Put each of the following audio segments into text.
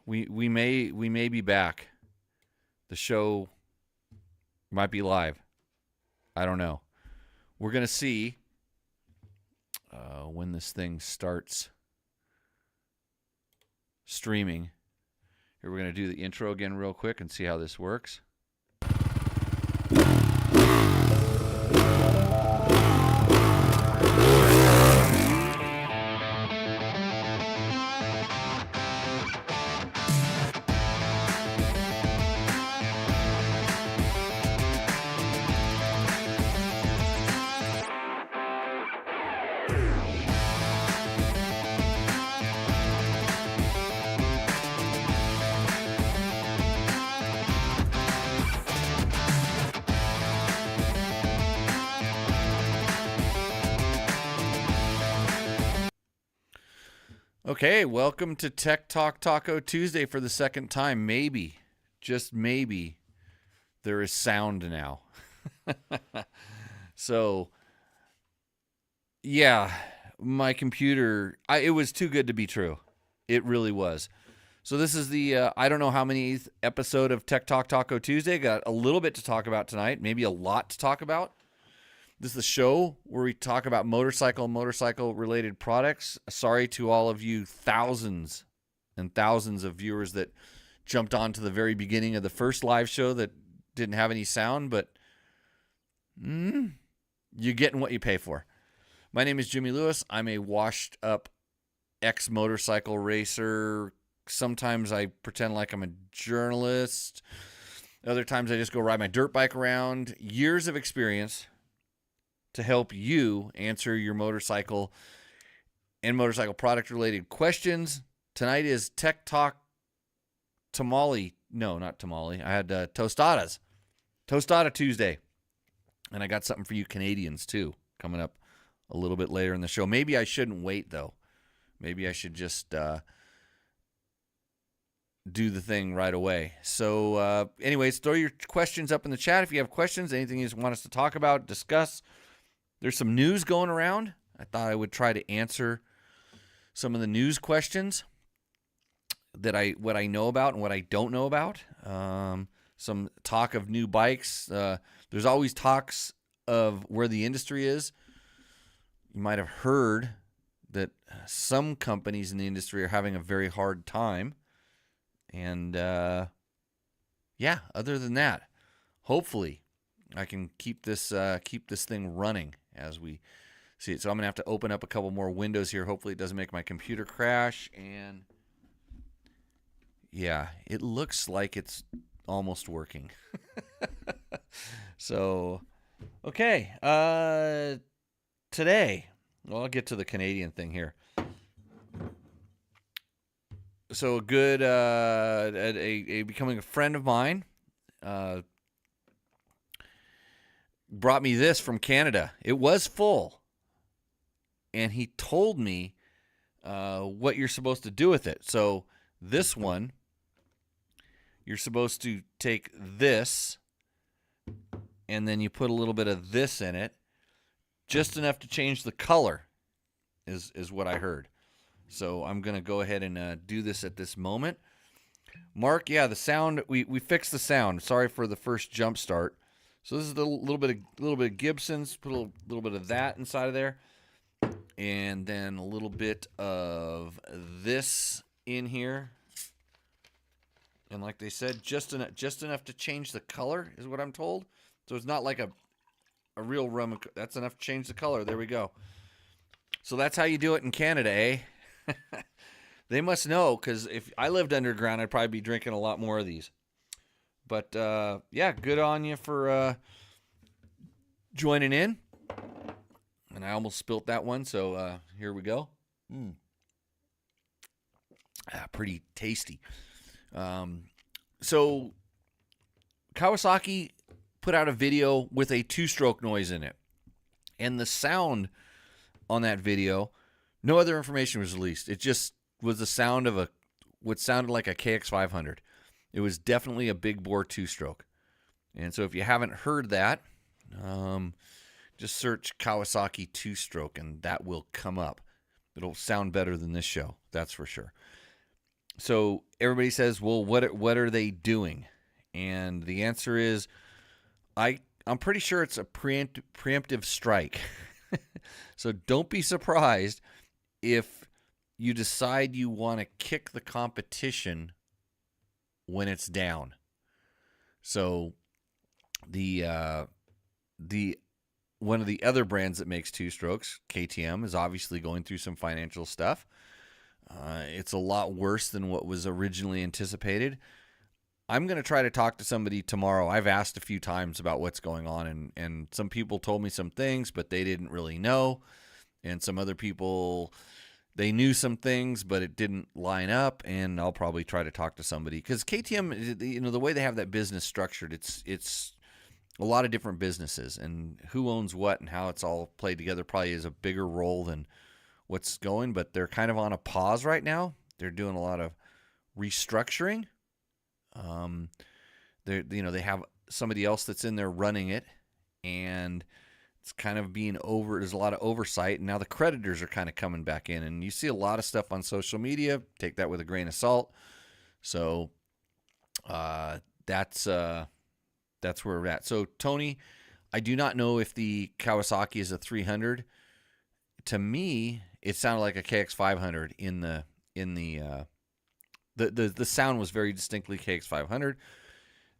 we may be back. The show might be live. I don't know. We're gonna see when this thing starts streaming. Here, we're gonna do the intro again real quick and see how this works. Okay, welcome to Tech Talk Taco Tuesday for the second time. Maybe, just maybe, there is sound now. So, yeah, my computer, it was too good to be true. It really was. So this is the, I don't know how many episode of Tech Talk Taco Tuesday. Got a little bit to talk about tonight, maybe a lot to talk about. This is the show where we talk about motorcycle-related products. Sorry to all of you thousands and thousands of viewers that jumped on to the very beginning of the first live show that didn't have any sound, but you're getting what you pay for. My name is Jimmy Lewis. I'm a washed-up ex-motorcycle racer. Sometimes I pretend like I'm a journalist. Other times I just go ride my dirt bike around. Years of experience to help you answer your motorcycle and motorcycle product related questions. Tonight is Tech Talk Tamale. No, not tamale. I had tostadas. Tostada Tuesday. And I got something for you Canadians too, coming up a little bit later in the show. Maybe I shouldn't wait though. Maybe I should just do the thing right away. So anyways, throw your questions up in the chat if you have questions, anything you want us to talk about, discuss. There's some news going around. I thought I would try to answer some of the news questions that what I know about and what I don't know about. Some talk of new bikes. There's always talks of where the industry is. You might have heard that some companies in the industry are having a very hard time. And other than that, hopefully I can keep this thing running as we see it. So I'm going to have to open up a couple more windows here. Hopefully it doesn't make my computer crash. And yeah, it looks like it's almost working. So, okay. Today, well, I'll get to the Canadian thing here. So a good, becoming a friend of mine, brought me this from Canada. It was full. And he told me what you're supposed to do with it. So this one, you're supposed to take this and then you put a little bit of this in it. Just enough to change the color is what I heard. So I'm going to go ahead and do this at this moment. Mark, yeah, the sound, we fixed the sound. Sorry for the first jump start. So this is a little bit of Gibson's, put a little bit of that inside of there, and then a little bit of this in here. And like they said, just enough to change the color is what I'm told. So it's not like a real rum. That's enough to change the color. There we go. So that's how you do it in Canada, eh? They must know, because if I lived underground, I'd probably be drinking a lot more of these. But, yeah, good on you for joining in. And I almost spilt that one, so here we go. Pretty tasty. So Kawasaki put out a video with a two-stroke noise in it. And the sound on that video, no other information was released. It just was the sound of what sounded like a KX500. It was definitely a big bore two-stroke. And so if you haven't heard that, just search Kawasaki two-stroke and that will come up. It'll sound better than this show, that's for sure. So everybody says, well, what are they doing? And the answer is, I'm pretty sure it's a preemptive strike. So don't be surprised if you decide you want to kick the competition when it's down. So the one of the other brands that makes two strokes, KTM, is obviously going through some financial stuff. It's a lot worse than what was originally anticipated. I'm going to try to talk to somebody tomorrow. I've asked a few times about what's going on, and some people told me some things, but they didn't really know. And some other people, they knew some things, but it didn't line up, and I'll probably try to talk to somebody. Because KTM, the way they have that business structured, it's a lot of different businesses, and who owns what and how it's all played together probably is a bigger role than what's going, but they're kind of on a pause right now. They're doing a lot of restructuring. They have somebody else that's in there running it, and it's kind of being over. There's a lot of oversight, and now the creditors are kind of coming back in, and you see a lot of stuff on social media. Take that with a grain of salt. So that's where we're at. So Tony, I do not know if the Kawasaki is a 300. To me, it sounded like a KX500 in the sound was very distinctly KX500.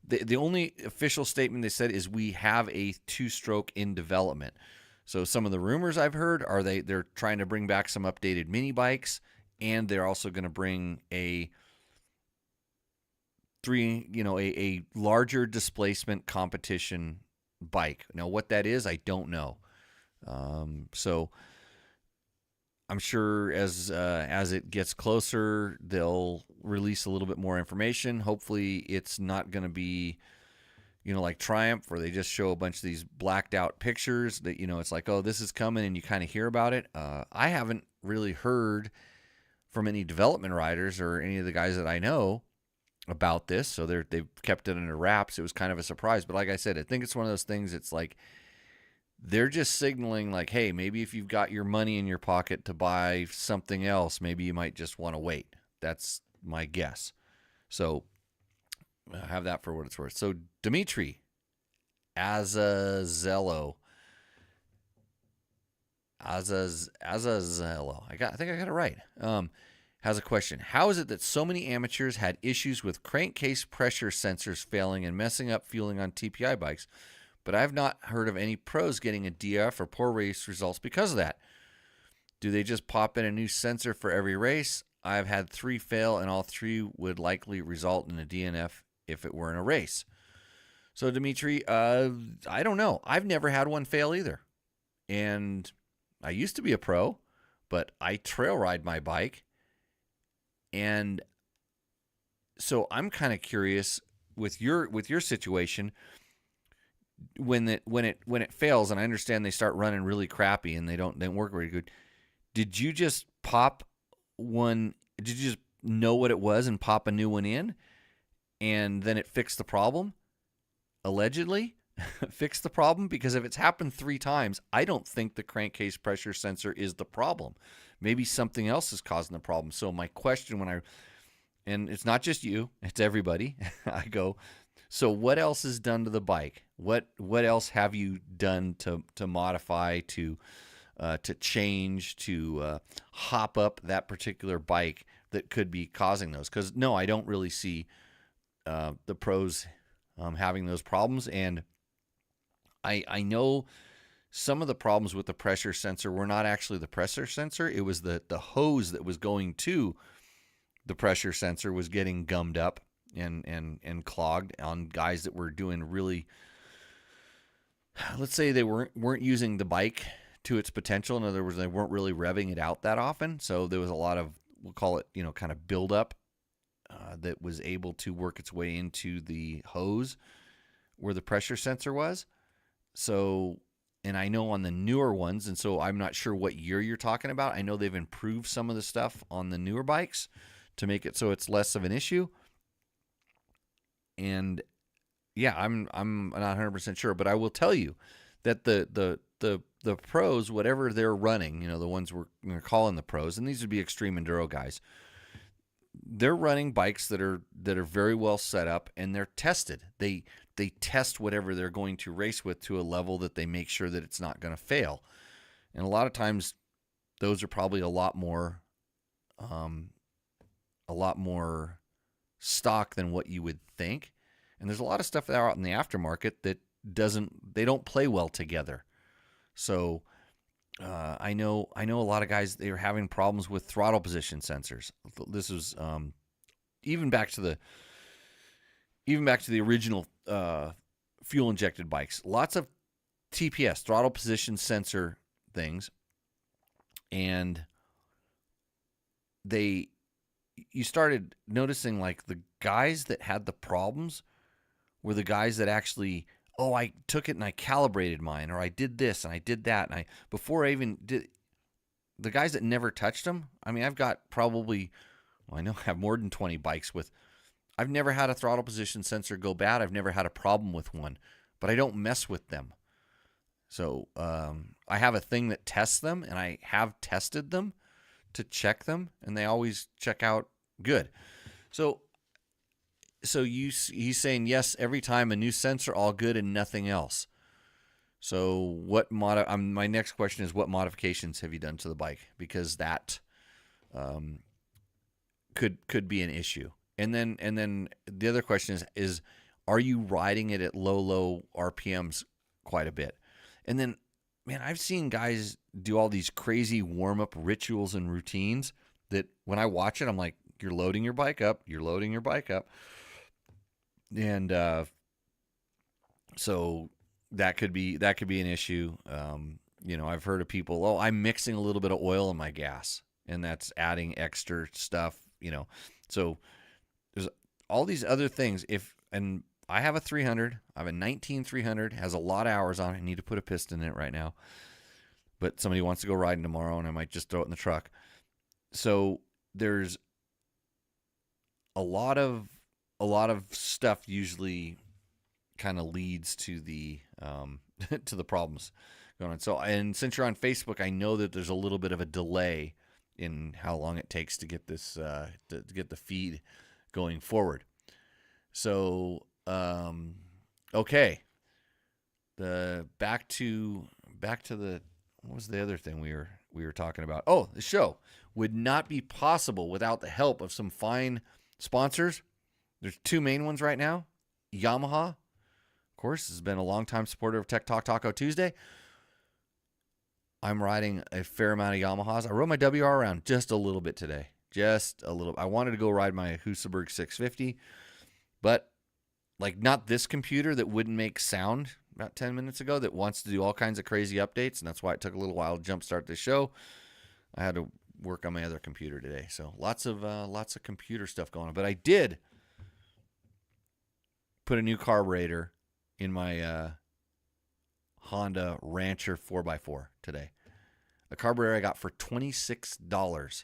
The only official statement they said is we have a two-stroke in development. So some of the rumors I've heard are they're trying to bring back some updated mini bikes, and they're also going to bring a larger displacement competition bike. Now what that is, I don't know. So I'm sure as it gets closer, they'll release a little bit more information. Hopefully, it's not going to be, like Triumph, where they just show a bunch of these blacked out pictures that, it's like, oh, this is coming, and you kind of hear about it. I haven't really heard from any development riders or any of the guys that I know about this, so they've kept it under wraps. It was kind of a surprise, but like I said, I think it's one of those things. It's like they're just signaling like, hey, maybe if you've got your money in your pocket to buy something else, maybe you might just want to wait. That's my guess. So have that for what it's worth. So Dimitri Azazello. I think I got it right. Has a question. How is it that so many amateurs had issues with crankcase pressure sensors failing and messing up fueling on TPI bikes, but I've not heard of any pros getting a DF or poor race results because of that? Do they just pop in a new sensor for every race? I've had 3 fail, and all 3 would likely result in a DNF if it were in a race. So, Dimitri, I don't know. I've never had one fail either. And I used to be a pro, but I trail ride my bike. And so I'm kind of curious with your situation. When it fails, and I understand they start running really crappy and they don't work very good. Did you just pop one? Did you just know what it was and pop a new one in, and then it fixed the problem? Allegedly, fixed the problem, because if it's happened 3 times, I don't think the crankcase pressure sensor is the problem. Maybe something else is causing the problem. So my question and it's not just you, it's everybody. I go, so what else is done to the bike? What else have you done to modify, to change, to hop up that particular bike that could be causing those? Because no, I don't really see the pros having those problems. And I know some of the problems with the pressure sensor were not actually the pressure sensor. It was the hose that was going to the pressure sensor was getting gummed up and clogged on guys that were doing really, let's say they weren't using the bike to its potential. In other words, they weren't really revving it out that often. So there was a lot of, we'll call it, kind of buildup that was able to work its way into the hose where the pressure sensor was. So, and I know on the newer ones, and so I'm not sure what year you're talking about. I know they've improved some of the stuff on the newer bikes to make it so it's less of an issue. And yeah, I'm not 100% sure, but I will tell you that the pros, whatever they're running, the ones we're calling the pros, and these would be extreme enduro guys, they're running bikes that are very well set up, and they're tested. They test whatever they're going to race with to a level that they make sure that it's not going to fail. And a lot of times, those are probably um, a lot more stock than what you would think. And there's a lot of stuff out in the aftermarket that they don't play well together. So I know a lot of guys, they are having problems with throttle position sensors. This was even back to the original fuel injected bikes. Lots of TPS, throttle position sensor things, and you started noticing like the guys that had the problems were the guys that actually, oh, I took it and I calibrated mine, or I did this and I did that, and before I even did, the guys that never touched them. I mean, I've got probably, well, I know I have more than 20 bikes with. I've never had a throttle position sensor go bad. I've never had a problem with one, but I don't mess with them. So I have a thing that tests them, and I have tested them to check them, and they always check out good. So he's saying yes every time, a new sensor, all good, and nothing else. So my next question is, what modifications have you done to the bike? Because that could be an issue. And then the other question is are you riding it at low RPMs quite a bit? And then, man, I've seen guys do all these crazy warm-up rituals and routines that when I watch it, I'm like, you're loading your bike up. And so that could be an issue. I've heard of people, oh, I'm mixing a little bit of oil in my gas, and that's adding extra stuff, So there's all these other things. And I have a 300. I have a 19 300. Has a lot of hours on it. I need to put a piston in it right now. But somebody wants to go riding tomorrow, and I might just throw it in the truck. So there's a lot of stuff usually kind of leads to the to the problems going on. So, and since you're on Facebook, I know that there's a little bit of a delay in how long it takes to get this to get the feed going forward. So, okay. Back to the, what was the other thing we were talking about? Oh, the show would not be possible without the help of some fine sponsors. There's two main ones right now. Yamaha, of course, has been a longtime supporter of Tech Talk Taco Tuesday. I'm riding a fair amount of Yamahas. I rode my WR around just a little bit today. Just a little. I wanted to go ride my Husaberg 650, but like not this computer that wouldn't make sound about 10 minutes ago that wants to do all kinds of crazy updates, and that's why it took a little while to jumpstart this show. I had to work on my other computer today, so lots of computer stuff going on. But I did put a new carburetor in my Honda Rancher 4x4 today. A carburetor I got for $26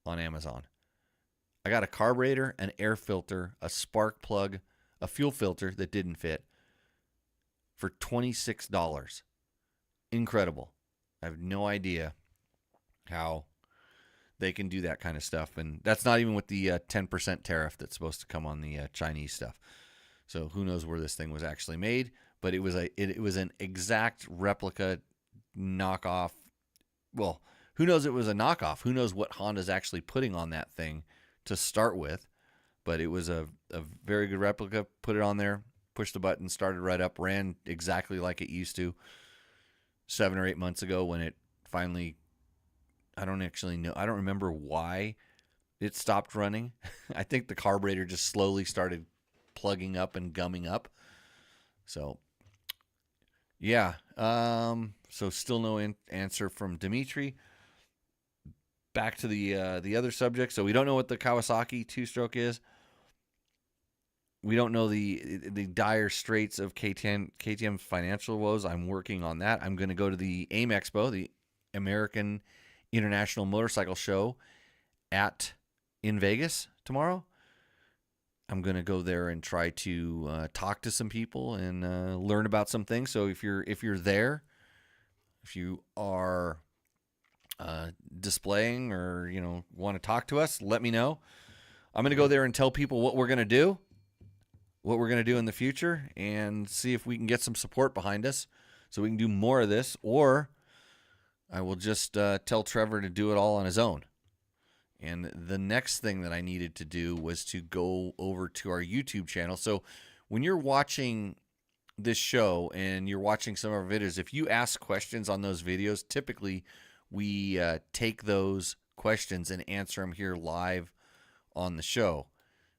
on Amazon. I got a carburetor, an air filter, a spark plug, a fuel filter that didn't fit for $26. Incredible. I have no idea how they can do that kind of stuff. And that's not even with the 10% tariff that's supposed to come on the Chinese stuff. So who knows where this thing was actually made, but it was an exact replica knockoff. Well, who knows it was a knockoff? Who knows what Honda's actually putting on that thing to start with? But it was a very good replica. Put it on there, pushed the button, started right up, ran exactly like it used to 7 or 8 months ago when it finally, I don't actually know. I don't remember why it stopped running. I think the carburetor just slowly started plugging up and gumming up. So, yeah. So still no answer from Dimitri. Back to the other subject. So we don't know what the Kawasaki two-stroke is. We don't know the dire straits of KTM's financial woes. I'm working on that. I'm going to go to the AIM Expo, the American International Motorcycle Show in Vegas tomorrow. I'm going to go there and try to talk to some people and learn about some things. So if you're there, if you are displaying or want to talk to us, let me know. I'm going to go there and tell people what we're going to do, in the future, and see if we can get some support behind us so we can do more of this, or I will just tell Trevor to do it all on his own. And the next thing that I needed to do was to go over to our YouTube channel. So when you're watching this show and you're watching some of our videos, if you ask questions on those videos, typically we take those questions and answer them here live on the show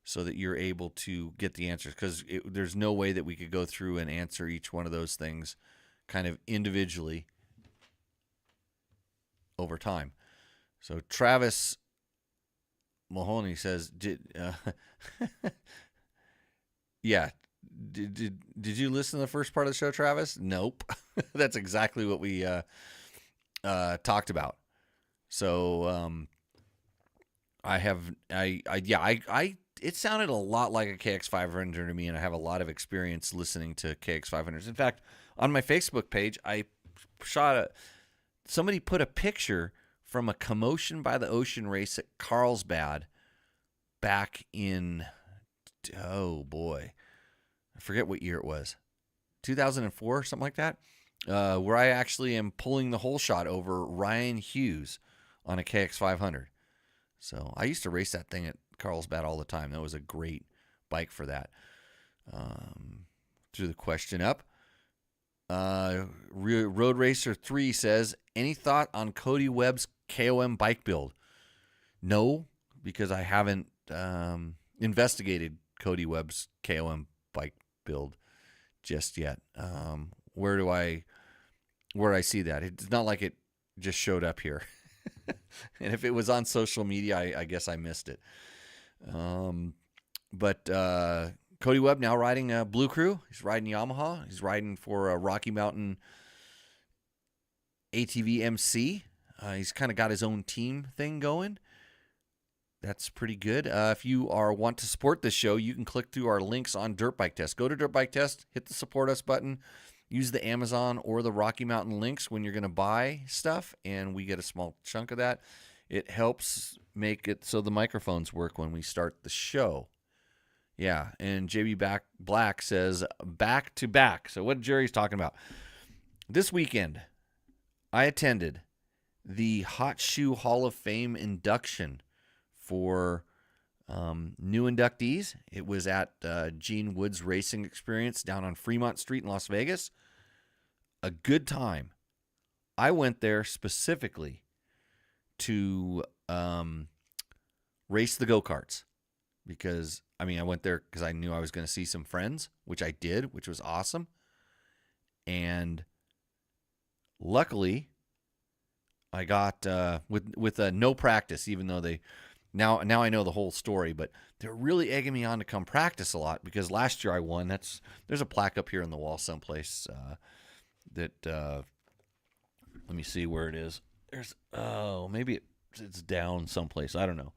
so that you're able to get the answers, because there's no way that we could go through and answer each one of those things kind of individually over time. So Travis Mahoney says, yeah, did you listen to the first part of the show, Travis? Nope. That's exactly what we talked about. So it sounded a lot like a KX500 to me, and I have a lot of experience listening to KX500s. In fact, on my Facebook page, I somebody put a picture from a Commotion by the Ocean race at Carlsbad back in, oh boy, I forget what year it was, 2004, something like that, where I actually am pulling the whole shot over Ryan Hughes on a KX500. So I used to race that thing at Carlsbad all the time. That was a great bike for that. Threw the question up. Road Racer 3 says, any thought on Cody Webb's KOM bike build? No, because I haven't investigated Cody Webb's KOM bike build just yet. Where do I see that? It's not like it just showed up here. And if it was on social media, I guess I missed it. But Cody Webb now riding Blue Crew. He's riding Yamaha. He's riding for a Rocky Mountain ATV MC. He's kind of got his own team thing going. That's pretty good. If you want to support this show, you can click through our links on Dirt Bike Test. Go to Dirt Bike Test, hit the support us button, use the Amazon or the Rocky Mountain links when you're going to buy stuff, and we get a small chunk of that. It helps make it so the microphones work when we start the show. Yeah, and JB Black says, back to back. So what Jerry's talking about. This weekend, I attended the Hot Shoe Hall of Fame induction for new inductees. It was at Gene Wood's Racing Experience down on Fremont Street in Las Vegas. A good time. I went there specifically to race the go-karts because, I went there because I knew I was going to see some friends, which I did, which was awesome. And luckily, I got with no practice, even though they now I know the whole story, but they're really egging me on to come practice a lot because last year I won. There's a plaque up here in the wall someplace that let me see where it is. Maybe it's down someplace. I don't know.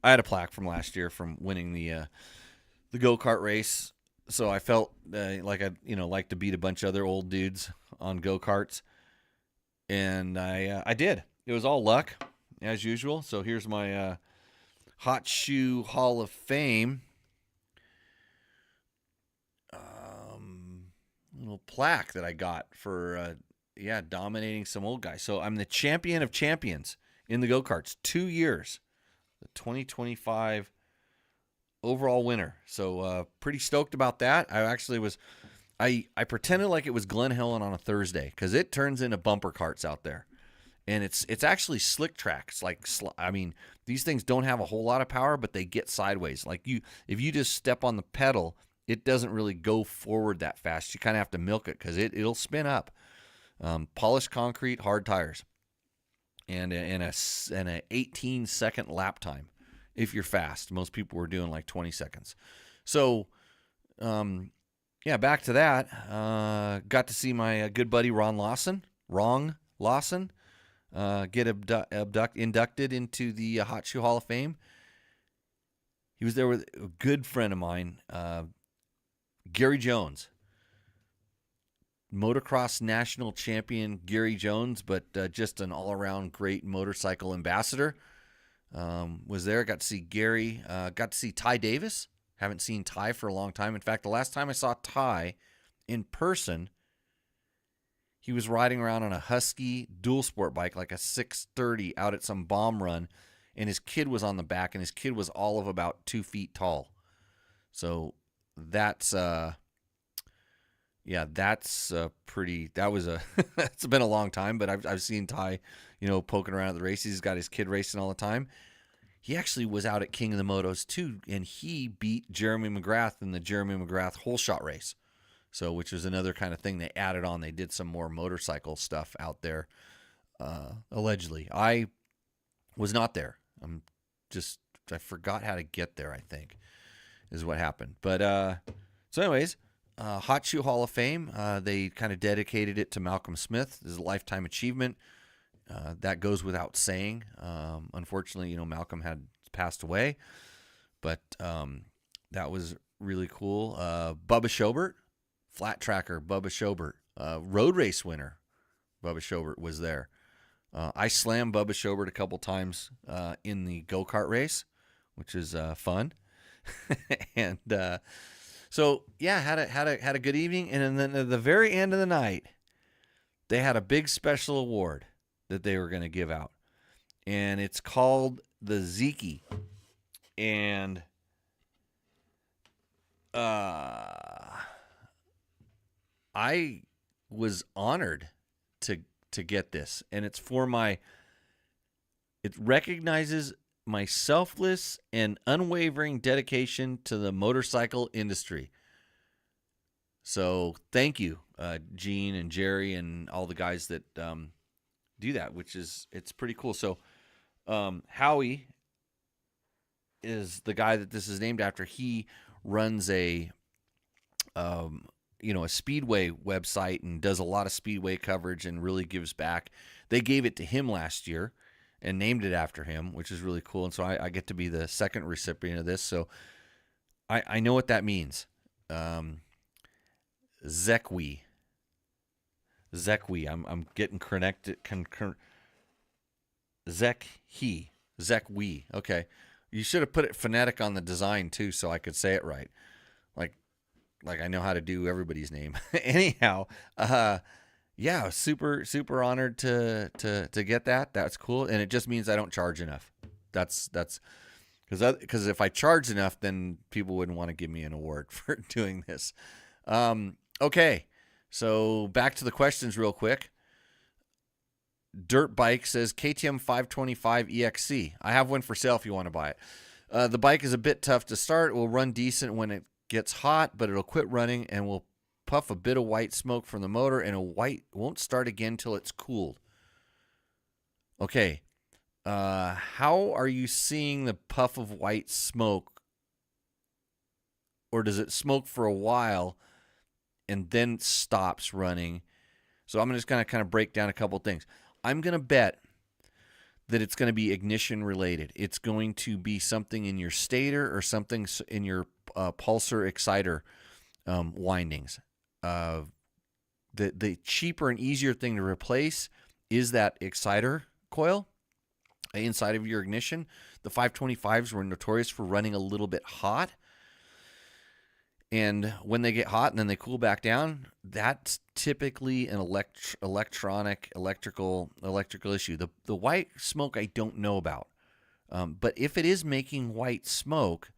I had a plaque from last year from winning the go-kart race, so I felt like I like to beat a bunch of other old dudes on go-karts, and I did. It was all luck as usual. So here's my Hot Shoe Hall of Fame little plaque that I got for dominating some old guys. So I'm the champion of champions in the go-karts, 2 years. The 2025 overall winner. So pretty stoked about that. I actually was, I pretended like it was Glen Helen on a Thursday because it turns into bumper carts out there. And it's actually slick tracks. These things don't have a whole lot of power, but they get sideways. If you just step on the pedal, it doesn't really go forward that fast. You kind of have to milk it because it'll spin up. Polished concrete, hard tires. And an 18-second lap time if you're fast. Most people were doing like 20 seconds. So, back to that. Got to see my good buddy Ron Lawson get inducted into the Hot Shoe Hall of Fame. He was there with a good friend of mine, Gary Jones. Motocross national champion Gary Jones, but just an all-around great motorcycle ambassador. Was there. Got to see Gary. Got to see Ty Davis. Haven't seen Ty for a long time. In fact, the last time I saw Ty in person, he was riding around on a Husky dual sport bike, like a 630, out at some bomb run, and his kid was on the back, and his kid was all of about 2 feet tall. So that's pretty. That was a. It's been a long time, but I've seen Ty, poking around at the races. He's got his kid racing all the time. He actually was out at King of the Motos too, and he beat Jeremy McGrath in the Jeremy McGrath hole shot race. So, which was another kind of thing they added on. They did some more motorcycle stuff out there, allegedly. I was not there. I forgot how to get there, I think, is what happened. But, so anyways, Hot Shoe Hall of Fame, they kind of dedicated it to Malcolm Smith. This is a lifetime achievement. That goes without saying. Unfortunately, Malcolm had passed away, but that was really cool. Bubba Schobert, flat tracker Bubba Schobert, road race winner Bubba Schobert was there. I slammed Bubba Schobert a couple times in the go-kart race, which is fun. And so yeah, had a good evening. And then at the very end of the night, they had a big special award that they were going to give out, and it's called the Zeke. And I was honored to get this, and it's it recognizes my selfless and unwavering dedication to the motorcycle industry. So thank you, Gene and Jerry and all the guys that do that, it's pretty cool. So Howie is the guy that this is named after. He runs a speedway website and does a lot of speedway coverage and really gives back. They gave it to him last year and named it after him, which is really cool. And so I get to be the second recipient of this. So I know what that means. Zekwe. I'm getting connected. Zekwe. Okay. You should have put it phonetic on the design too, so I could say it right. Like I know how to do everybody's name. Anyhow, yeah, super honored to get that. That's cool, and it just means I don't charge enough. That's because if I charge enough, then people wouldn't want to give me an award for doing this. Okay, so back to the questions real quick. Dirt Bike says KTM 525 EXC. I have one for sale if you want to buy it. The bike is a bit tough to start. It will run decent when it gets hot, but it'll quit running and will puff a bit of white smoke from the motor, and won't start again till it's cooled. Okay. How are you seeing the puff of white smoke? Or does it smoke for a while and then stops running? So I'm just going to kind of break down a couple things. I'm going to bet that it's going to be ignition related. It's going to be something in your stator or something in your pulsar exciter windings. The cheaper and easier thing to replace is that exciter coil inside of your ignition. The 525s were notorious for running a little bit hot. And when they get hot and then they cool back down, that's typically an electrical issue. The white smoke I don't know about. But if it is making white smoke,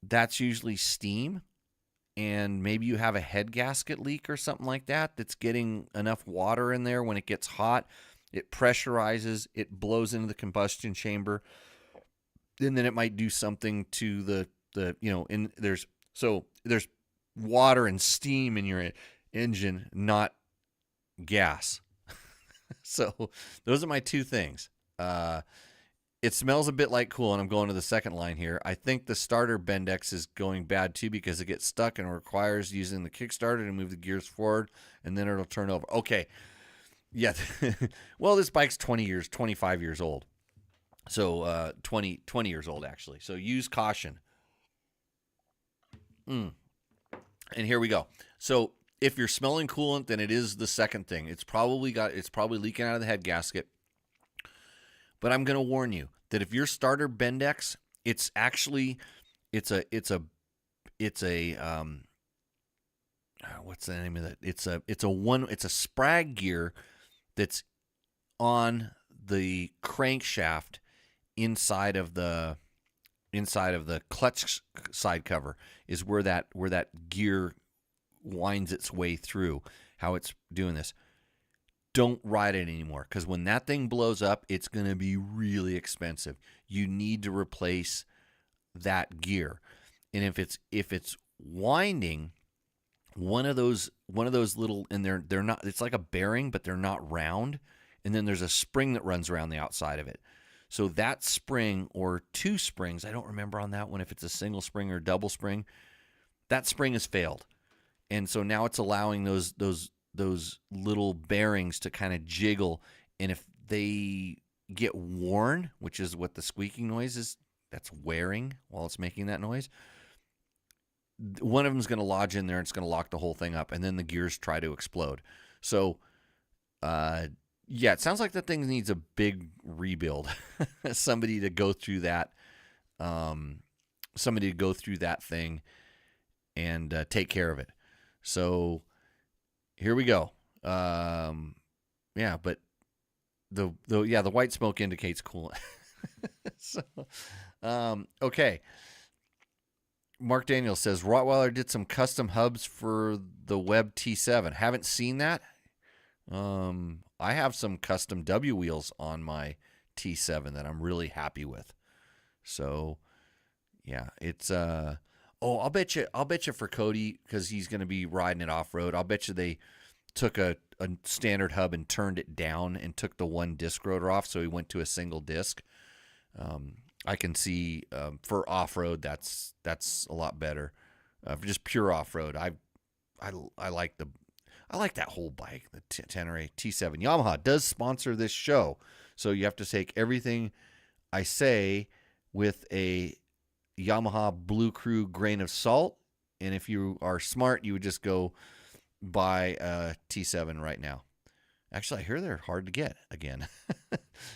that's usually steam. And maybe you have a head gasket leak or something like that that's getting enough water in there. When it gets hot, it pressurizes, it blows into the combustion chamber. And then it might do something to there's water and steam in your engine, not gas. So those are my two things. It smells a bit like cool, and I'm going to the second line here. I think the starter Bendex is going bad too because it gets stuck and requires using the Kickstarter to move the gears forward, and then it'll turn over. Okay. Yeah. Well, this bike's 25 years old. So 20 years old, actually. So use caution. And here we go. So if you're smelling coolant, then it is the second thing. It's probably leaking out of the head gasket. But I'm going to warn you that if your starter Bendix, it's actually it's a what's the name of it? It's a sprag gear that's on the crankshaft inside of the clutch side cover is where that gear winds its way through. How it's doing this. Don't ride it anymore, because when that thing blows up, it's going to be really expensive. You need to replace that gear, and if it's winding, one of those little, and they're not. It's like a bearing, but they're not round. And then there's a spring that runs around the outside of it. So that spring, or two springs, I don't remember on that one if it's a single spring or double spring. That spring has failed, and so now it's allowing those little bearings to kind of jiggle, and if they get worn, which is what the squeaking noise is, that's wearing while it's making that noise, one of them is going to lodge in there and it's going to lock the whole thing up, and then the gears try to explode. So yeah, it sounds like that thing needs a big rebuild. Somebody to go through that thing and take care of it. So here we go. Yeah, but the white smoke indicates coolant. So, okay. Mark Daniels says Rottweiler did some custom hubs for the Web T7. Haven't seen that. I have some custom W wheels on my T7 that I'm really happy with. So, yeah, it's I'll bet you for Cody, because he's going to be riding it off road. I'll bet you they took a standard hub and turned it down and took the one disc rotor off, so he went to a single disc. I can see for off road that's a lot better. For just pure off road, I like that whole bike, the Tenere T7. Yamaha does sponsor this show, so you have to take everything I say with a Yamaha Blue Crew grain of salt. And if you are smart, you would just go buy a T7 right now. Actually, I hear they're hard to get again.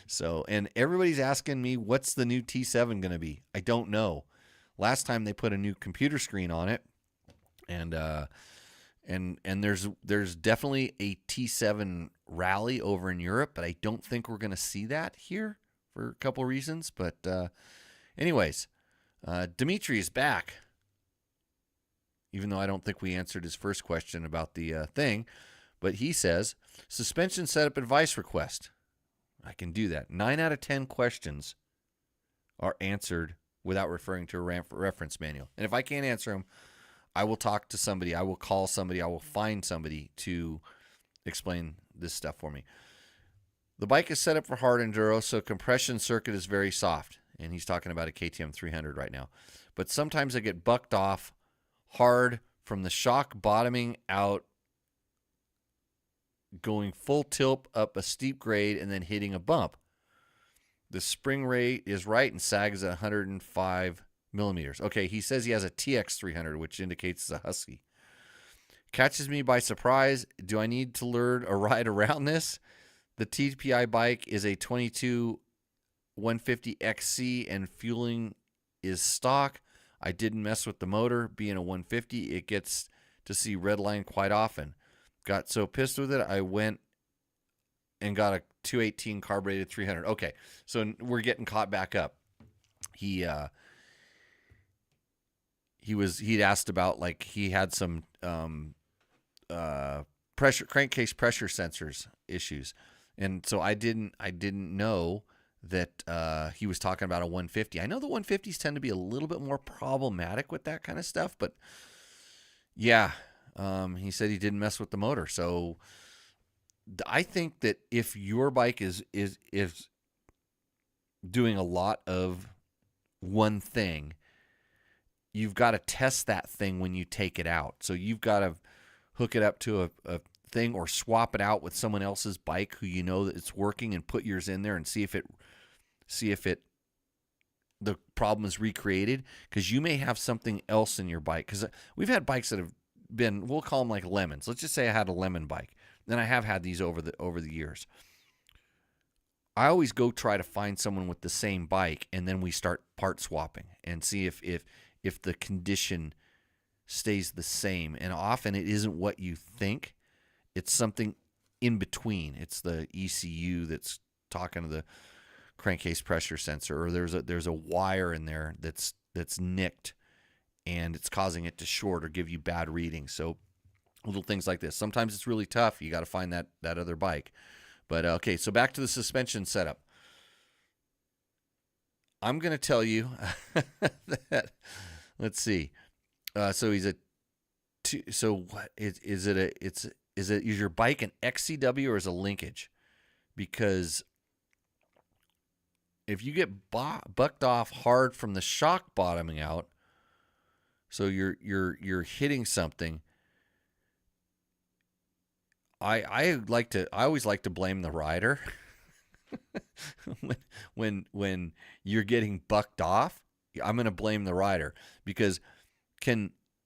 So, and everybody's asking me, what's the new T7 going to be? I don't know. Last time they put a new computer screen on it, and there's definitely a T7 rally over in Europe, but I don't think we're going to see that here for a couple reasons. But anyways, Dimitri is back, even though I don't think we answered his first question about the thing. But he says, suspension setup advice request. I can do that. 9 out of 10 questions are answered without referring to a reference manual. And if I can't answer them, I will talk to somebody. I will call somebody. I will find somebody to explain this stuff for me. The bike is set up for hard enduro, so compression circuit is very soft. And he's talking about a KTM 300 right now. But sometimes I get bucked off hard from the shock bottoming out, going full tilt up a steep grade, and then hitting a bump. The spring rate is right and sags at 105 millimeters. Okay, he says he has a TX 300, which indicates it's a Husky. Catches me by surprise. Do I need to learn a ride around this? The TPI bike is a 22 150 XC and fueling is stock. I didn't mess with the motor. Being a 150, it gets to see red line quite often. Got so pissed with it, I went and got a 218 carbureted 300. Okay, so we're getting caught back up. He'd asked about, like, he had some crankcase pressure sensors issues, and so I didn't know that he was talking about a 150. I know the 150s tend to be a little bit more problematic with that kind of stuff, but yeah. He said he didn't mess with the motor. So I think that if your bike is doing a lot of one thing, you've got to test that thing when you take it out. So you've got to hook it up to a thing or swap it out with someone else's bike who you know that it's working, and put yours in there and see if the problem is recreated, because you may have something else in your bike. Because we've had bikes that have been, we'll call them like lemons. Let's just say I had a lemon bike. Then I have had these over the years. I always go try to find someone with the same bike, and then we start part swapping and see if the condition stays the same. And often it isn't what you think. It's something in between. It's the ECU that's talking to the crankcase pressure sensor, or there's a wire in there that's nicked, and it's causing it to short or give you bad readings. So little things like this. Sometimes it's really tough. You got to find that other bike. But okay, so back to the suspension setup. I'm going to tell you that, let's see. So he's a so what is it is your bike an XCW or is it a linkage? Because if you get bucked off hard from the shock bottoming out, so you're hitting something, I always like to blame the rider. when you're getting bucked off, I'm going to blame the rider, because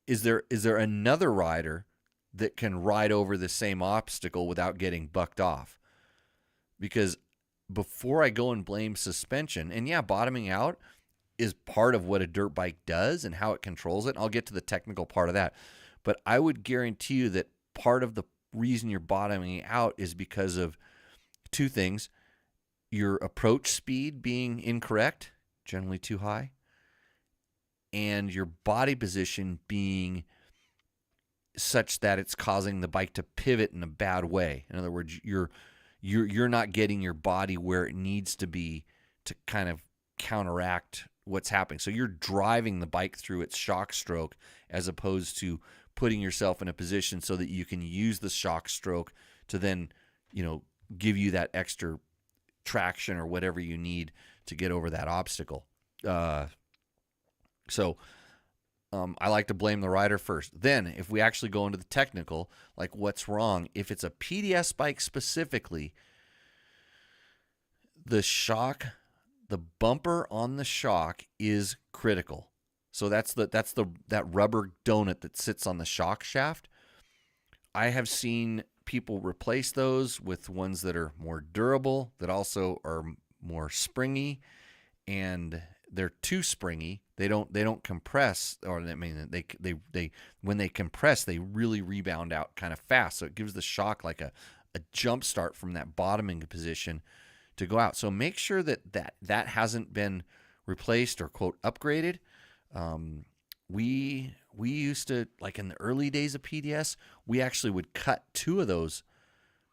is there another rider that can ride over the same obstacle without getting bucked off? Because before I go and blame suspension, and yeah, bottoming out is part of what a dirt bike does and how it controls it. I'll get to the technical part of that. But I would guarantee you that part of the reason you're bottoming out is because of two things: your approach speed being incorrect, generally too high, and your body position being such that it's causing the bike to pivot in a bad way. In other words, you're not getting your body where it needs to be to kind of counteract what's happening. So you're driving the bike through its shock stroke as opposed to putting yourself in a position so that you can use the shock stroke to then, give you that extra traction or whatever you need to get over that obstacle. So I like to blame the rider first. Then if we actually go into the technical, like what's wrong, if it's a PDS bike specifically, the bumper on the shock is critical. So that's that rubber donut that sits on the shock shaft. I have seen people replace those with ones that are more durable, that also are more springy, and they're too springy. They don't compress, or I mean they when they compress, they really rebound out kind of fast. So it gives the shock like a jump start from that bottoming position to go out. So make sure that hasn't been replaced or quote upgraded. We used to, like in the early days of PDS, we actually would cut two of those.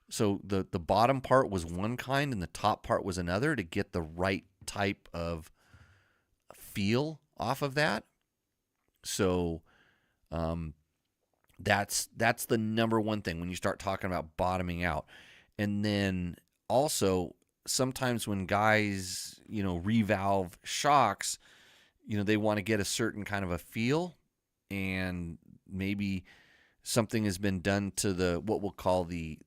So the bottom part was one kind and the top part was another to get the right type of feel off of that. So that's the number one thing when you start talking about bottoming out. And then also sometimes when guys, revalve shocks, they want to get a certain kind of a feel, and maybe something has been done to the what we'll call the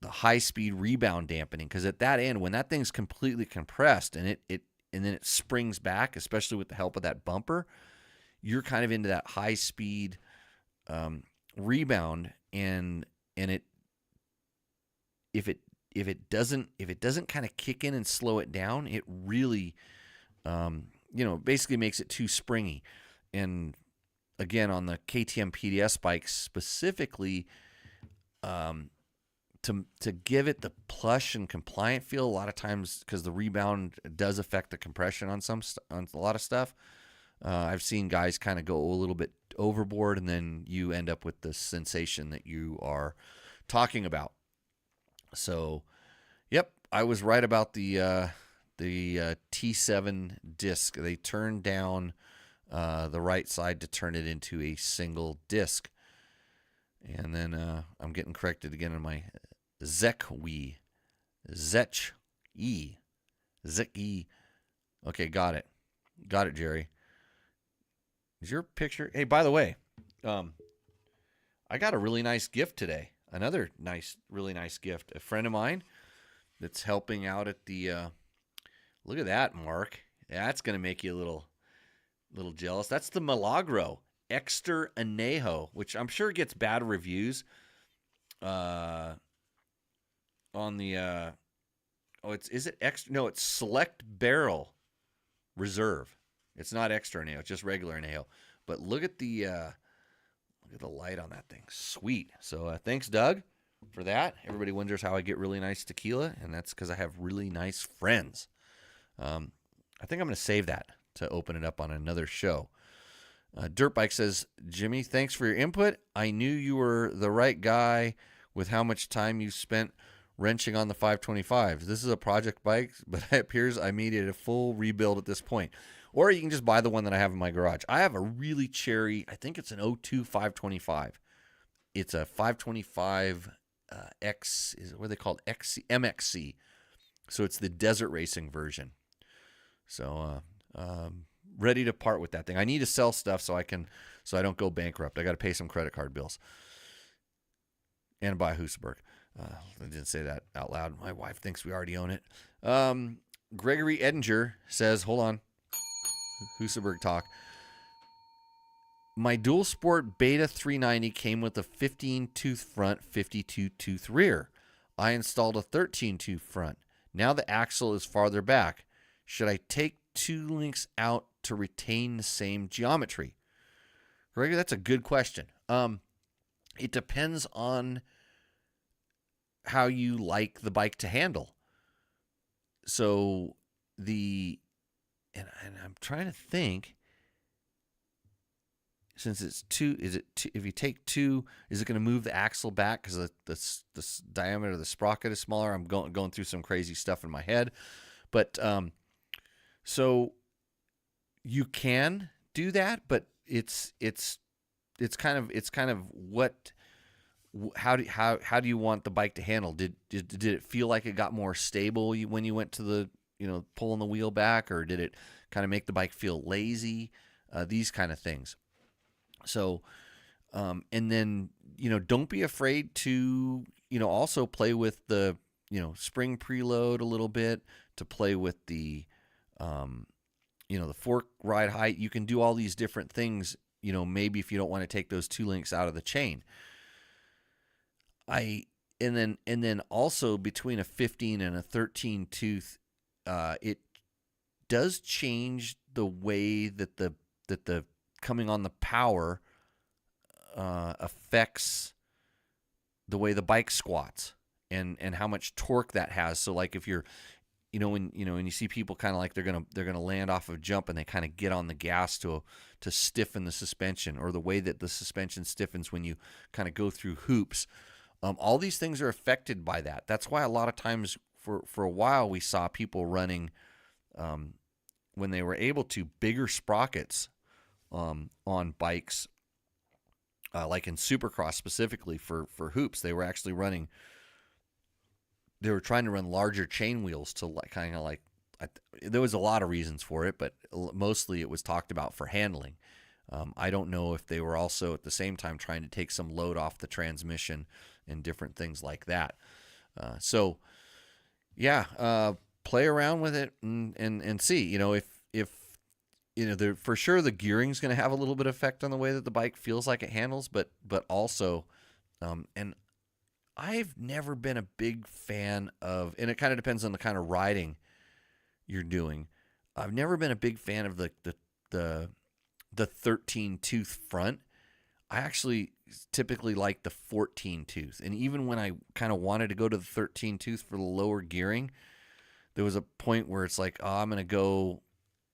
high speed rebound dampening, because at that end, when that thing's completely compressed and and then it springs back, especially with the help of that bumper, you're kind of into that high speed rebound, and if it doesn't kind of kick in and slow it down, it really basically makes it too springy. And again, on the KTM PDS bikes specifically, to give it the plush and compliant feel, a lot of times, because the rebound does affect the compression on a lot of stuff, I've seen guys kind of go a little bit overboard, and then you end up with the sensation that you are talking about. So, yep, I was right about the T7 disc. They turned down the right side to turn it into a single disc. And then I'm getting corrected again on my Zech-E. Okay, got it, Jerry. Is your picture? Hey, by the way, I got a really nice gift today. Another really nice gift. A friend of mine that's helping out at the. Look at that, Mark. That's gonna make you a little jealous. That's the Milagro Exter Anejo, which I'm sure gets bad reviews on the Oh, is it extra? No, it's select barrel reserve. It's not extra nail, it's just regular nail. But look at the light on that thing. Sweet. So thanks, Doug, for that. Everybody wonders how I get really nice tequila, and that's because I have really nice friends. I think I'm going to save that to open it up on another show. Dirtbike says, Jimmy, thanks for your input. I knew you were the right guy with how much time you spent wrenching on the 525. This is a project bike, but it appears I needed a full rebuild at this point. Or you can just buy the one that I have in my garage. I have a really cherry, I think it's an 02 525. It's a 525 X, is it what are they called? MXC. So it's the desert racing version. So ready to part with that thing. I need to sell stuff so I don't go bankrupt. I got to pay some credit card bills and buy a Husaberg. I didn't say that out loud. My wife thinks we already own it. Gregory Edinger says, hold on, Husaberg talk. My dual sport Beta 390 came with a 15 tooth front, 52 tooth rear. I installed a 13 tooth front. Now the axle is farther back. Should I take two links out to retain the same geometry? Gregory, that's a good question. It depends on how you like the bike to handle. So and I'm trying to think, since it's two, if you take two, is it going to move the axle back because the diameter of the sprocket is smaller? I'm going through some crazy stuff in my head, but so you can do that, but it's kind of what, how do you want the bike to handle? Did it feel like it got more stable when you went to the pulling the wheel back, or did it kind of make the bike feel lazy? These kind of things. So, and then don't be afraid to also play with the spring preload a little bit, to play with the the fork ride height. You can do all these different things. Maybe if you don't want to take those two links out of the chain. And then also between a 15 and a 13 tooth, it does change the way that the coming on the power affects the way the bike squats and how much torque that has. So like if you're when you see people kind of like they're gonna land off of jump and they kind of get on the gas to stiffen the suspension, or the way that the suspension stiffens when you kind of go through hoops. All these things are affected by that. That's why a lot of times for a while we saw people running, when they were able to, bigger sprockets on bikes, like in Supercross specifically for hoops. They were actually running. They were trying to run larger chain wheels to there was a lot of reasons for it, but mostly it was talked about for handling. I don't know if they were also at the same time trying to take some load off the transmission and different things like that. Play around with it and see, if for sure the gearing's going to have a little bit of effect on the way that the bike feels like it handles, but also, and I've never been a big fan of, and it kind of depends on the kind of riding you're doing. I've never been a big fan of the 13 tooth front. I actually typically like the 14 tooth. And even when I kind of wanted to go to the 13 tooth for the lower gearing, there was a point where it's like, I'm going to go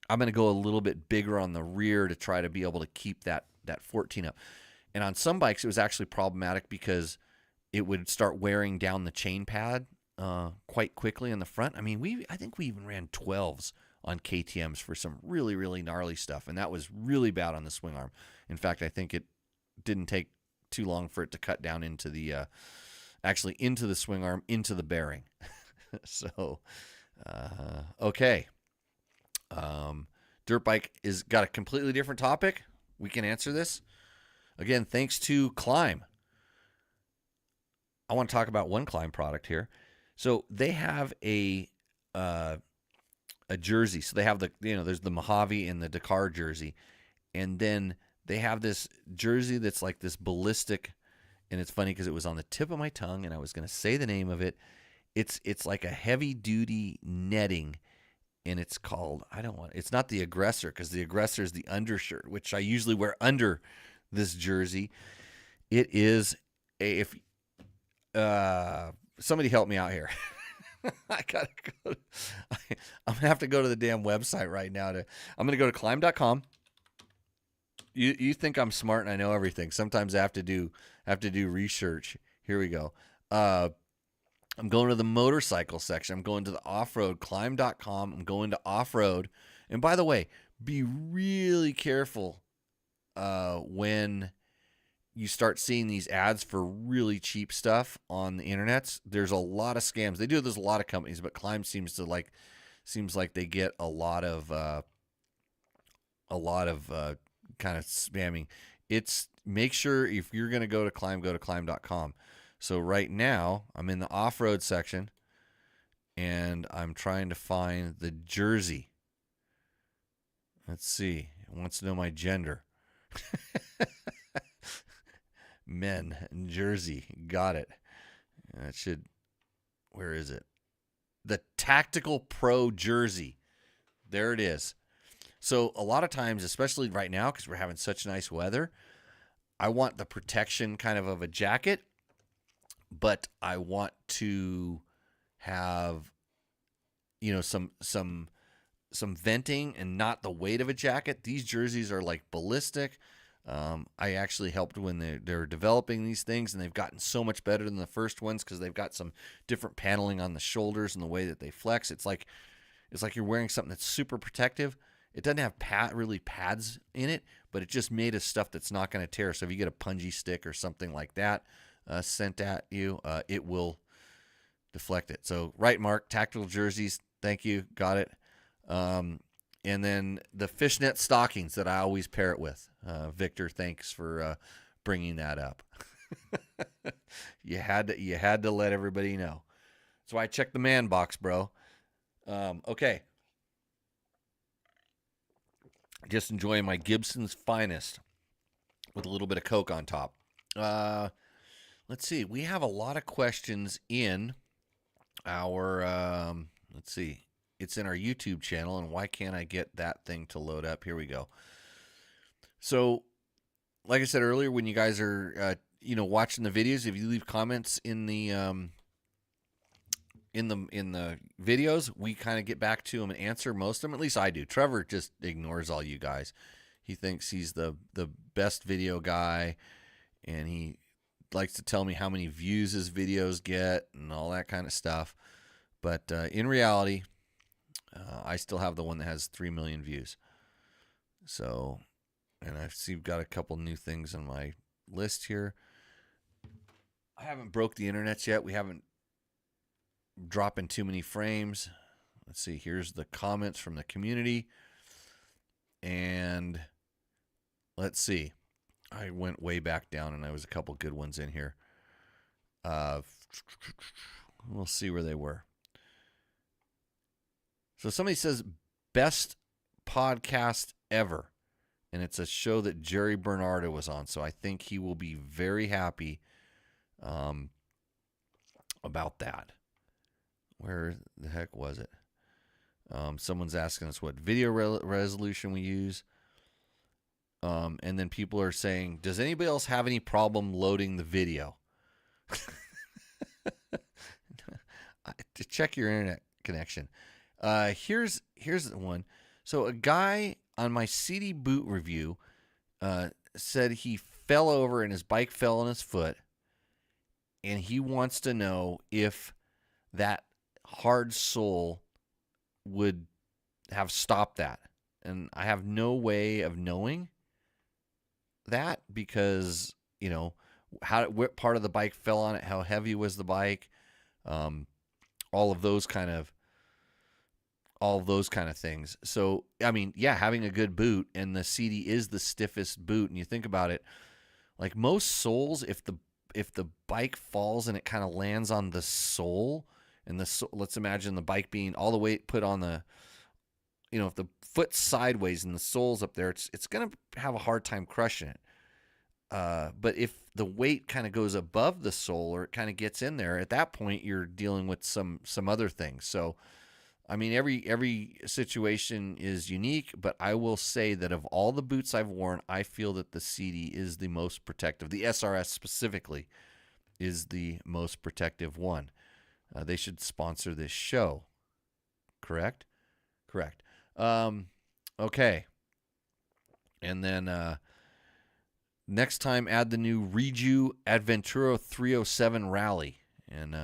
a little bit bigger on the rear to try to be able to keep that 14 up. And on some bikes, it was actually problematic because it would start wearing down the chain pad quite quickly in the front. I mean, I think we even ran 12s on KTMs for some really, really gnarly stuff, and that was really bad on the swing arm. In fact, I think it didn't take too long for it to cut down into the into the swing arm, into the bearing. So, okay. Dirt bike is got a completely different topic. We can answer this. Again, thanks to Climb. I want to talk about one Climb product here. So they have a jersey. So they have there's the Mojave and the Dakar jersey. And then they have this jersey that's like this ballistic, and it's funny because it was on the tip of my tongue and I was going to say the name of it. It's like a heavy duty netting, and it's called, it's not the Aggressor, because the Aggressor is the undershirt, which I usually wear under this jersey. It is if somebody help me out here. I gotta go. I'm gonna have to go to the damn website right now. I'm gonna go to climb.com. You think I'm smart and I know everything? Sometimes I have to do research. Here we go. I'm going to the motorcycle section. I'm going to the off-road, climb.com. I'm going to off-road. And by the way, be really careful when you start seeing these ads for really cheap stuff on the internet. There's a lot of scams. They do this with a lot of companies, but Climb seems like they get a lot of kind of spamming. It's make sure if you're going to go to climb.com. So right now, I'm in the off-road section, and I'm trying to find the jersey. Let's see. It wants to know my gender. Men and jersey. Got it. That should... Where is it? The Tactical Pro jersey. There it is. So a lot of times, especially right now, because we're having such nice weather, I want the protection kind of a jacket, but I want to have, some venting and not the weight of a jacket. These jerseys are like ballistic. I actually helped when they're developing these things, and they've gotten so much better than the first ones because they've got some different paneling on the shoulders and the way that they flex. It's like you're wearing something that's super protective. It doesn't have really pads in it, but it just made of stuff that's not going to tear. So if you get a punji stick or something like that sent at you, it will deflect it. So, right, Mark, tactical jerseys. Thank you. Got it. And then the fishnet stockings that I always pair it with. Victor, thanks for bringing that up. You had to let everybody know. That's why I checked the man box, bro. Okay. Just enjoying my Gibson's Finest with a little bit of Coke on top. Let's see. We have a lot of questions in our, let's see. It's in our YouTube channel, and why can't I get that thing to load up? Here we go. So, like I said earlier, when you guys are, watching the videos, if you leave comments in the videos, we kind of get back to them and answer most of them. At least I do. Trevor just ignores all you guys. He thinks he's the best video guy, and he likes to tell me how many views his videos get and all that kind of stuff. But in reality, I still have the one that has 3 million views. So, and I see we've got a couple new things on my list here. I haven't broke the internet yet. We haven't dropping too many frames. Let's see. Here's the comments from the community. And let's see. I went way back down, and there was a couple good ones in here. We'll see where they were. So somebody says, best podcast ever. And it's a show that Jerry Bernardo was on. So I think he will be very happy about that. Where the heck was it? Someone's asking us what video resolution we use. And then people are saying, does anybody else have any problem loading the video? To check your internet connection. Here's the one. So a guy on my CD boot review said he fell over and his bike fell on his foot, and he wants to know if that hard sole would have stopped that. And I have no way of knowing that because, what part of the bike fell on it, how heavy was the bike, all of those kind of things. So, I mean, yeah, having a good boot, and the CD is the stiffest boot. And you think about it, like most soles, if the bike falls and it kind of lands on the sole, and let's imagine the bike being all the way put on the, if the foot's sideways and the sole's up there, it's going to have a hard time crushing it. But if the weight kind of goes above the sole or it kind of gets in there, at that point you're dealing with some other things. So, I mean, every situation is unique, but I will say that of all the boots I've worn, I feel that the CD is the most protective. The SRS specifically is the most protective one. They should sponsor this show. Correct? Correct. Okay. And then next time, add the new Reju Adventuro 307 Rally. And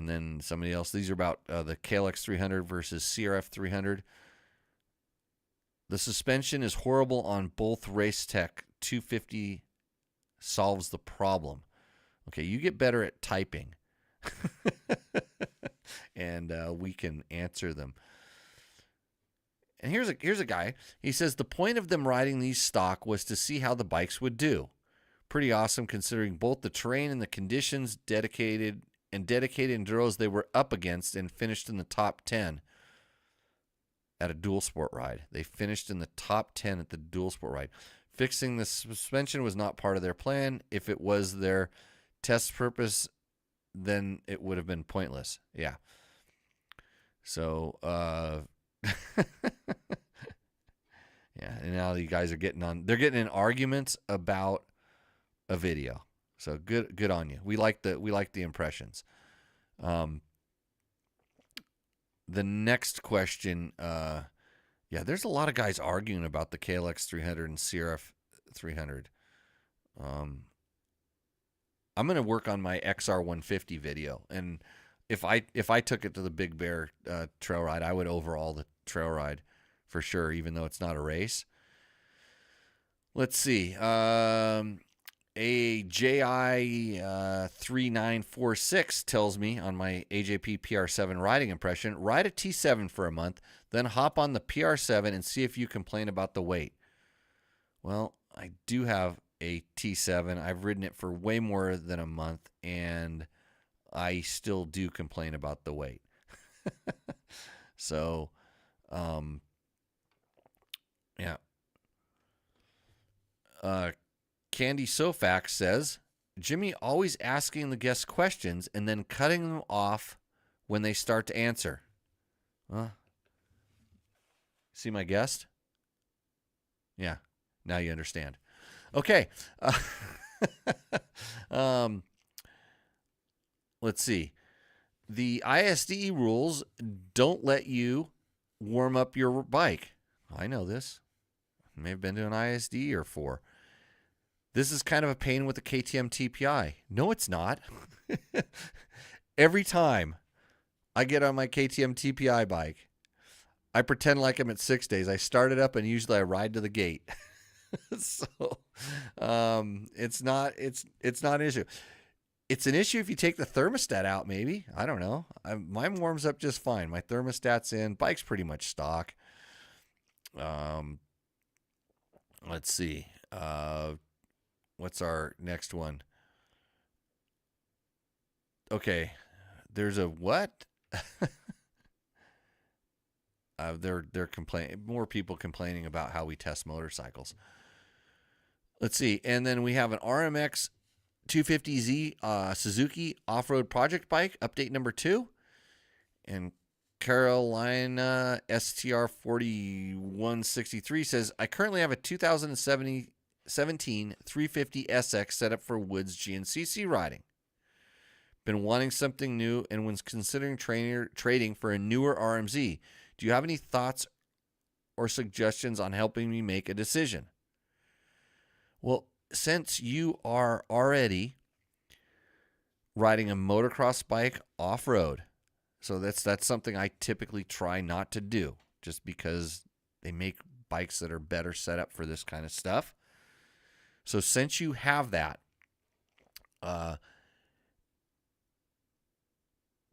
then somebody else. These are about the KLX 300 versus CRF 300. The suspension is horrible on both Race Tech. 250 solves the problem. Okay, you get better at typing. And we can answer them. And here's a guy. He says the point of them riding these stock was to see how the bikes would do. Pretty awesome considering both the terrain and the conditions, dedicated enduros they were up against, and finished in the top 10 at a dual sport ride. They finished in the top 10 at the dual sport ride. Fixing the suspension was not part of their plan. If it was their test purpose, then it would have been pointless. Yeah. So, yeah, and now you guys are they're getting in arguments about a video. So good on you. We like the impressions. The next question, yeah, there's a lot of guys arguing about the KLX 300 and CRF 300. I'm going to work on my XR 150 video, and if I took it to the Big Bear trail ride, I would overhaul the trail ride for sure, even though it's not a race. Let's see. A JI 3946 tells me on my AJP PR7 riding impression, ride a T7 for a month, then hop on the PR7 and see if you complain about the weight. Well, I do have a T7. I've ridden it for way more than a month, and I still do complain about the weight. So, yeah. Candy Sofax says, Jimmy always asking the guests questions and then cutting them off when they start to answer. See my guest? Yeah, now you understand. Okay. Let's see. The ISDE rules don't let you warm up your bike. I know this. May have been to an ISDE or 4. This is kind of a pain with the KTM TPI. No, it's not. Every time I get on my KTM TPI bike, I pretend like I'm at 6 days. I start it up and usually I ride to the gate. So it's not an issue. It's an issue if you take the thermostat out, maybe. I don't know. Mine warms up just fine. My thermostat's in. Bike's pretty much stock. Let's see. What's our next one? Okay. There's a what? They're complaining. More people complaining about how we test motorcycles. Let's see. And then we have an RMX 250Z Suzuki off-road project bike, update number 2. And Carolina STR 4163 says, I currently have a 2017 350 SX set up for woods GNCC riding. Been wanting something new and was considering trading for a newer RMZ. Do you have any thoughts or suggestions on helping me make a decision? Well, since you are already riding a motocross bike off-road, so that's something I typically try not to do, just because they make bikes that are better set up for this kind of stuff. So since you have that,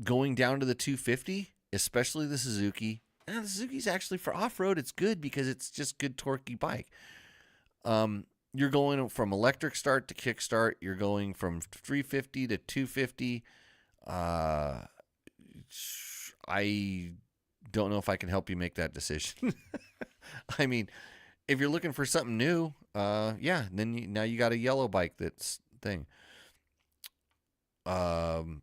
going down to the 250, especially the Suzuki, the Suzuki's actually for off-road, it's good because it's just good torquey bike. You're going from electric start to kick start. You're going from 350 to 250. I don't know if I can help you make that decision. I mean, if you're looking for something new, yeah. And then now you got a yellow bike that's thing. Um,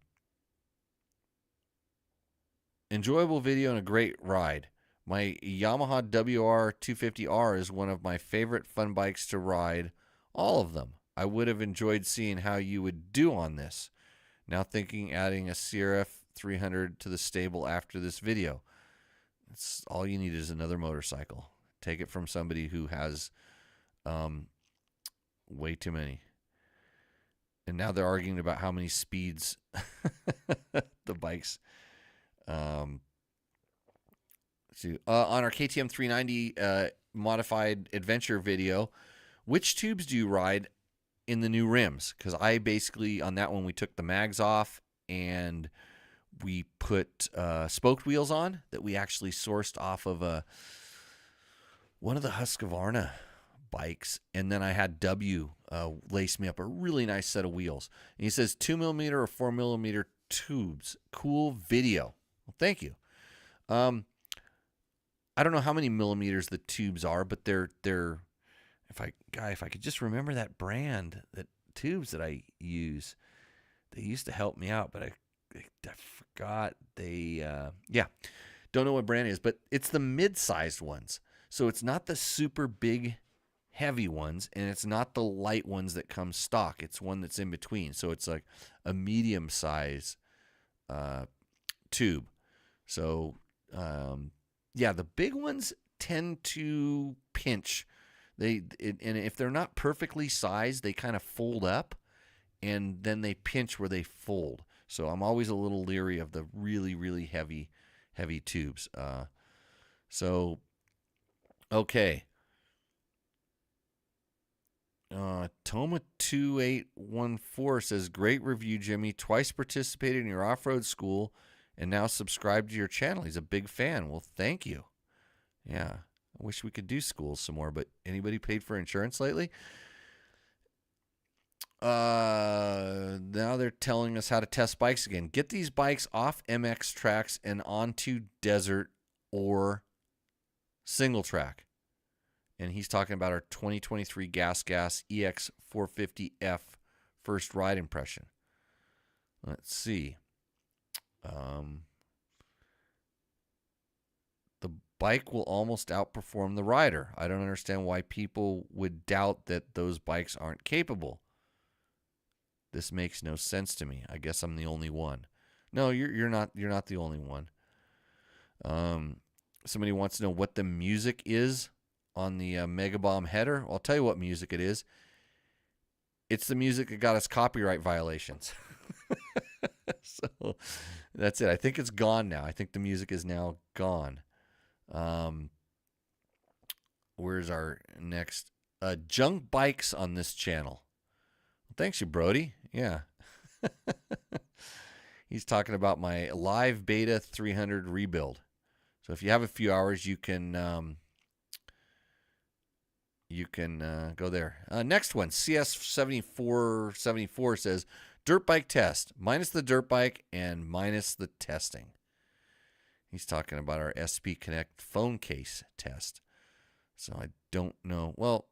Enjoyable video and a great ride. My Yamaha WR 250R is one of my favorite fun bikes to ride. All of them. I would have enjoyed seeing how you would do on this. Now thinking adding a CRF 300 to the stable after this video. It's all you need is another motorcycle. Take it from somebody who has way too many. And now they're arguing about how many speeds the bikes. On our KTM 390 modified adventure video, which tubes do you ride in the new rims? Because I basically, on that one, we took the mags off and we put spoked wheels on that we actually sourced off of one of the Husqvarna bikes. And then I had W lace me up a really nice set of wheels. And he says 2mm or 4mm tubes. Cool video. Well, thank you. I don't know how many millimeters the tubes are, but they're if I could just remember that brand, that tubes that I use, they used to help me out, but I forgot don't know what brand it is, but it's the mid-sized ones. So it's not the super big heavy ones, and it's not the light ones that come stock. It's one that's in between. So it's like a medium size tube. So the big ones tend to pinch. And if they're not perfectly sized, they kind of fold up, and then they pinch where they fold. So I'm always a little leery of the really, really heavy tubes. Okay. Toma 2814 says, great review, Jimmy. Twice participated in your off-road school and now subscribed to your channel. He's a big fan. Well, thank you. Yeah. I wish we could do schools some more, but anybody paid for insurance lately? Now they're telling us how to test bikes again. Get these bikes off MX tracks and onto desert or single track. And he's talking about our 2023 Gas EX 450F first ride impression. Let's see. The bike will almost outperform the rider. I don't understand why people would doubt that those bikes aren't capable. This makes no sense to me. I guess I'm the only one. No, you're not the only one. Somebody wants to know what the music is on the Mega Bomb header. I'll tell you what music it is. It's the music that got us copyright violations. So that's it. I think it's gone now. I think the music is now gone. Where's our next? Junk bikes on this channel. Well, thanks you, Brody. Yeah. He's talking about my live beta 300 rebuild. So if you have a few hours, you can go there. Next one, CS7474 says, dirt bike test, minus the dirt bike and minus the testing. He's talking about our SP Connect phone case test. So I don't know. Well,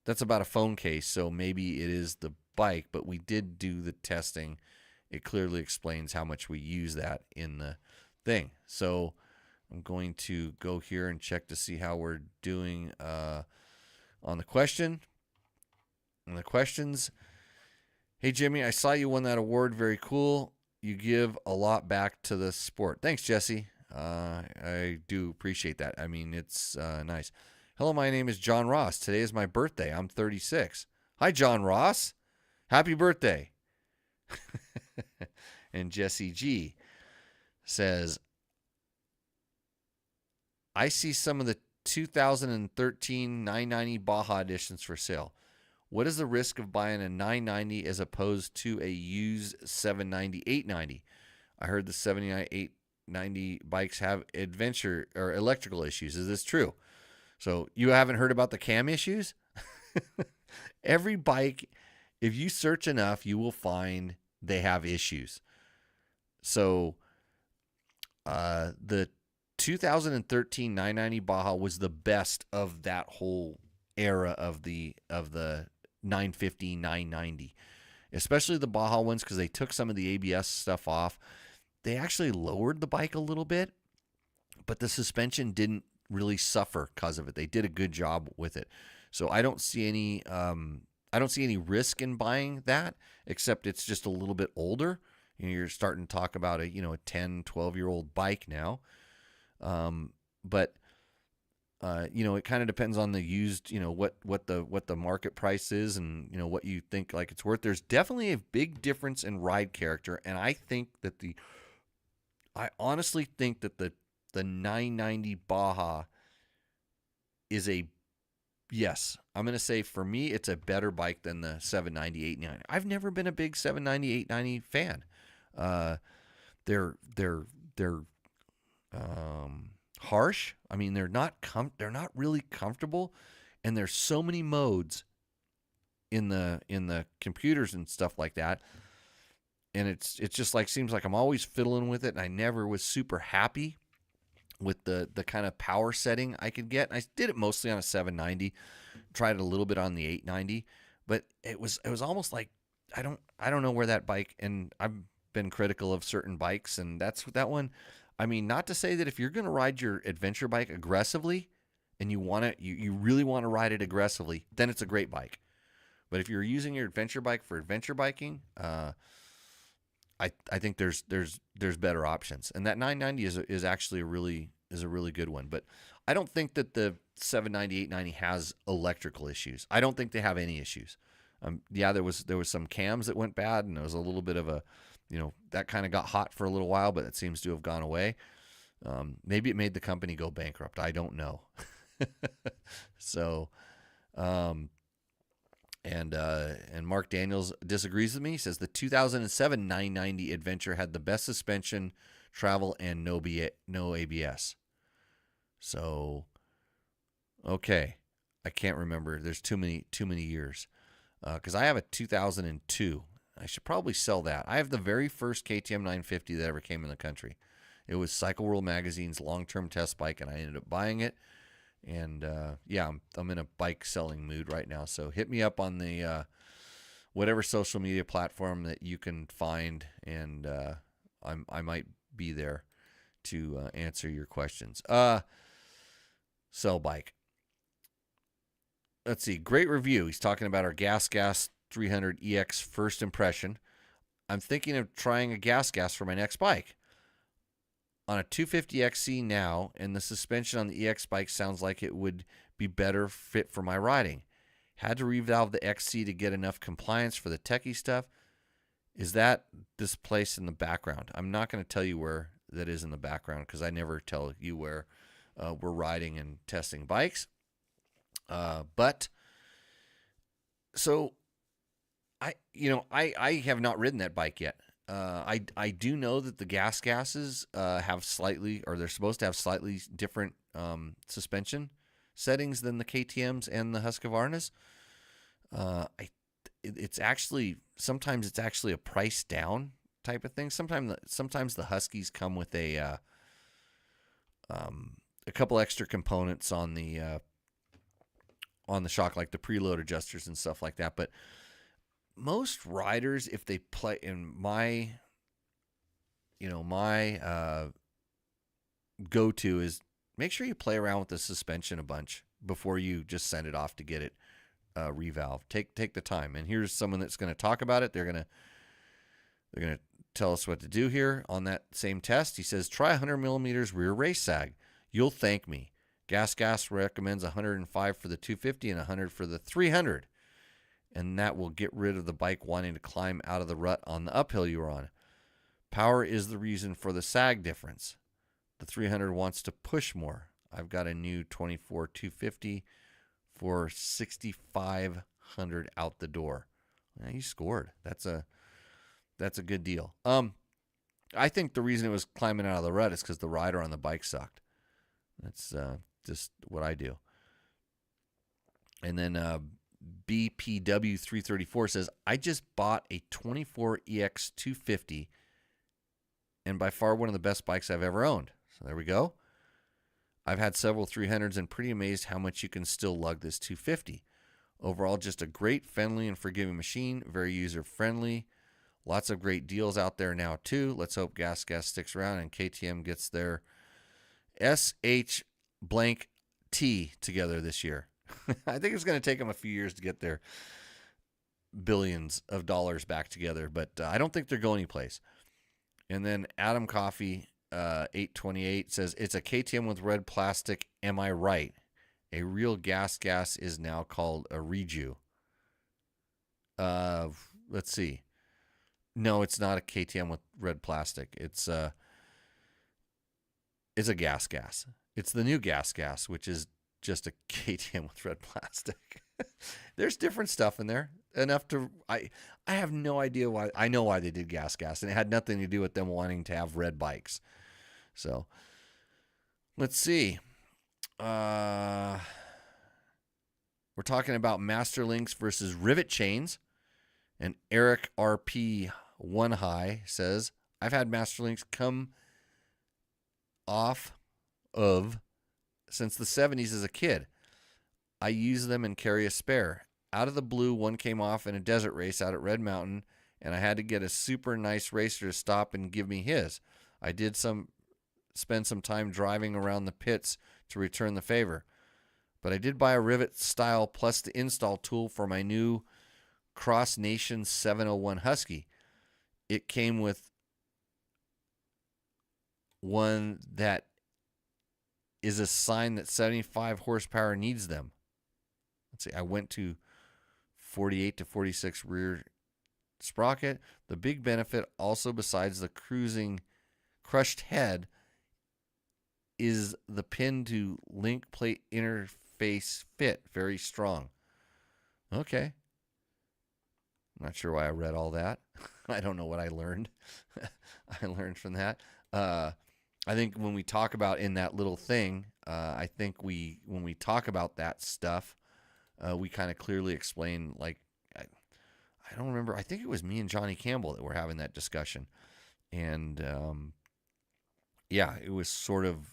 that's about a phone case, so maybe it is the bike, but we did do the testing. It clearly explains how much we use that in the thing. So I'm going to go here and check to see how we're doing on the question. On the questions. Hey, Jimmy, I saw you won that award. Very cool. You give a lot back to the sport. Thanks, Jesse. I do appreciate that. I mean, it's nice. Hello, my name is John Ross. Today is my birthday. I'm 36. Hi, John Ross. Happy birthday. And Jesse G says, I see some of the 2013 990 Baja editions for sale. What is the risk of buying a 990 as opposed to a used 790 890? I heard the 79 890 bikes have adventure or electrical issues. Is this true? So you haven't heard about the cam issues? Every bike, if you search enough, you will find they have issues. So the 2013 990 Baja was the best of that whole era of the 950, 990, especially the Baja ones, because they took some of the ABS stuff off. They actually lowered the bike a little bit, but the suspension didn't really suffer because of it. They did a good job with it. So I don't see any risk in buying that, except it's just a little bit older. You're starting to talk about a 10, 12-year-old bike now. But it kind of depends on the used, what the market price is, and what you think like it's worth. There's definitely a big difference in ride character, and I honestly think that the 990 Baja is I'm going to say for me it's a better bike than the 790, 890. I've never been a big 790, 890 fan. They're harsh. I mean, they're not really comfortable, and there's so many modes in the computers and stuff like that. And it's just like, seems like I'm always fiddling with it, and I never was super happy with the kind of power setting I could get. I did it mostly on a 790, tried it a little bit on the 890, but it was almost like I don't know where that bike, and I've been critical of certain bikes, and that one. I mean, not to say that if you're going to ride your adventure bike aggressively and you really want to ride it aggressively, then it's a great bike. But if you're using your adventure bike for adventure biking, I think there's better options, and that 990 is actually a really good one. But I don't think that the 790, 890 has electrical issues. I don't think they have any issues. Yeah, there was some cams that went bad, and there was a little bit of a, that kind of got hot for a little while, but it seems to have gone away. Maybe it made the company go bankrupt. I don't know. So, and Mark Daniels disagrees with me. He says the 2007 990 Adventure had the best suspension, travel, and no ABS. So, okay, I can't remember. There's too many years. Because I have a 2002. I should probably sell that. I have the very first KTM 950 that ever came in the country. It was Cycle World Magazine's long-term test bike, and I ended up buying it. And I'm in a bike selling mood right now. So hit me up on the whatever social media platform that you can find, and I might be there to answer your questions. Sell bike. Let's see. Great review. He's talking about our Gas 300 EX first impression. I'm thinking of trying a gas for my next bike. On a 250 XC now, and the suspension on the EX bike sounds like it would be better fit for my riding. Had to revalve the XC to get enough compliance for the techie stuff. Is that this place in the background? I'm not going to tell you where that is in the background, because I never tell you where we're riding and testing bikes. But so I have not ridden that bike yet. I do know that the gases have slightly, or they're supposed to have slightly different suspension settings than the KTM's and the Husqvarna's. It's actually, sometimes it's actually a price down type of thing. Sometimes the Huskies come with a couple extra components on the shock, like the preload adjusters and stuff like that. But most riders, if they play in my go-to is make sure you play around with the suspension a bunch before you just send it off to get it revalved. Take the time. And here's someone that's going to talk about it. They're going to tell us what to do here on that same test. He says, try 100 millimeters rear race sag. You'll thank me. Gas recommends 105 for the 250 and 100 for the 300. And that will get rid of the bike wanting to climb out of the rut on the uphill you're on. Power is the reason for the sag difference. The 300 wants to push more. I've got a new 24 250 for 6,500 out the door. Yeah, you scored. That's a good deal. I think the reason it was climbing out of the rut is because the rider on the bike sucked. That's just what I do. And then BPW 334 says, I just bought a 24 EX 250 and by far one of the best bikes I've ever owned. So there we go. I've had several 300s and pretty amazed how much you can still lug this 250. Overall, just a great, friendly, and forgiving machine. Very user-friendly. Lots of great deals out there now, too. Let's hope Gas sticks around and KTM gets their SH blank T together this year. I think it's going to take them a few years to get their billions of dollars back together, but I don't think they're going anyplace. And then Adam Coffee 828 says, it's a KTM with red plastic. Am I right? A real gas is now called a reju. Let's see. No, it's not a KTM with red plastic. It's a gas. It's the new gas, which is just a KTM with red plastic. There's different stuff in there. Enough to I have no idea why. I know why they did gas, and it had nothing to do with them wanting to have red bikes. So let's see. We're talking about master links versus rivet chains. And Eric RP One High says, I've had master links come off of since the 70s as a kid. I use them and carry a spare. Out of the blue, one came off in a desert race out at Red Mountain, and I had to get a super nice racer to stop and give me his. I did spend some time driving around the pits to return the favor. But I did buy a rivet style plus the install tool for my new Cross Nation 701 Husky. It came with one that is a sign that 75 horsepower needs them. Let's see, I went to 48 to 46 rear sprocket. The big benefit also, besides the cruising crushed head, is the pin to link plate interface fit. Very strong. Okay. I'm not sure why I read all that. I don't know what I learned. I learned from that. I think when we talk about in that little thing, I think when we talk about that stuff, we kind of clearly explain, like, I don't remember. I think it was me and Johnny Campbell that were having that discussion. And, yeah, it was sort of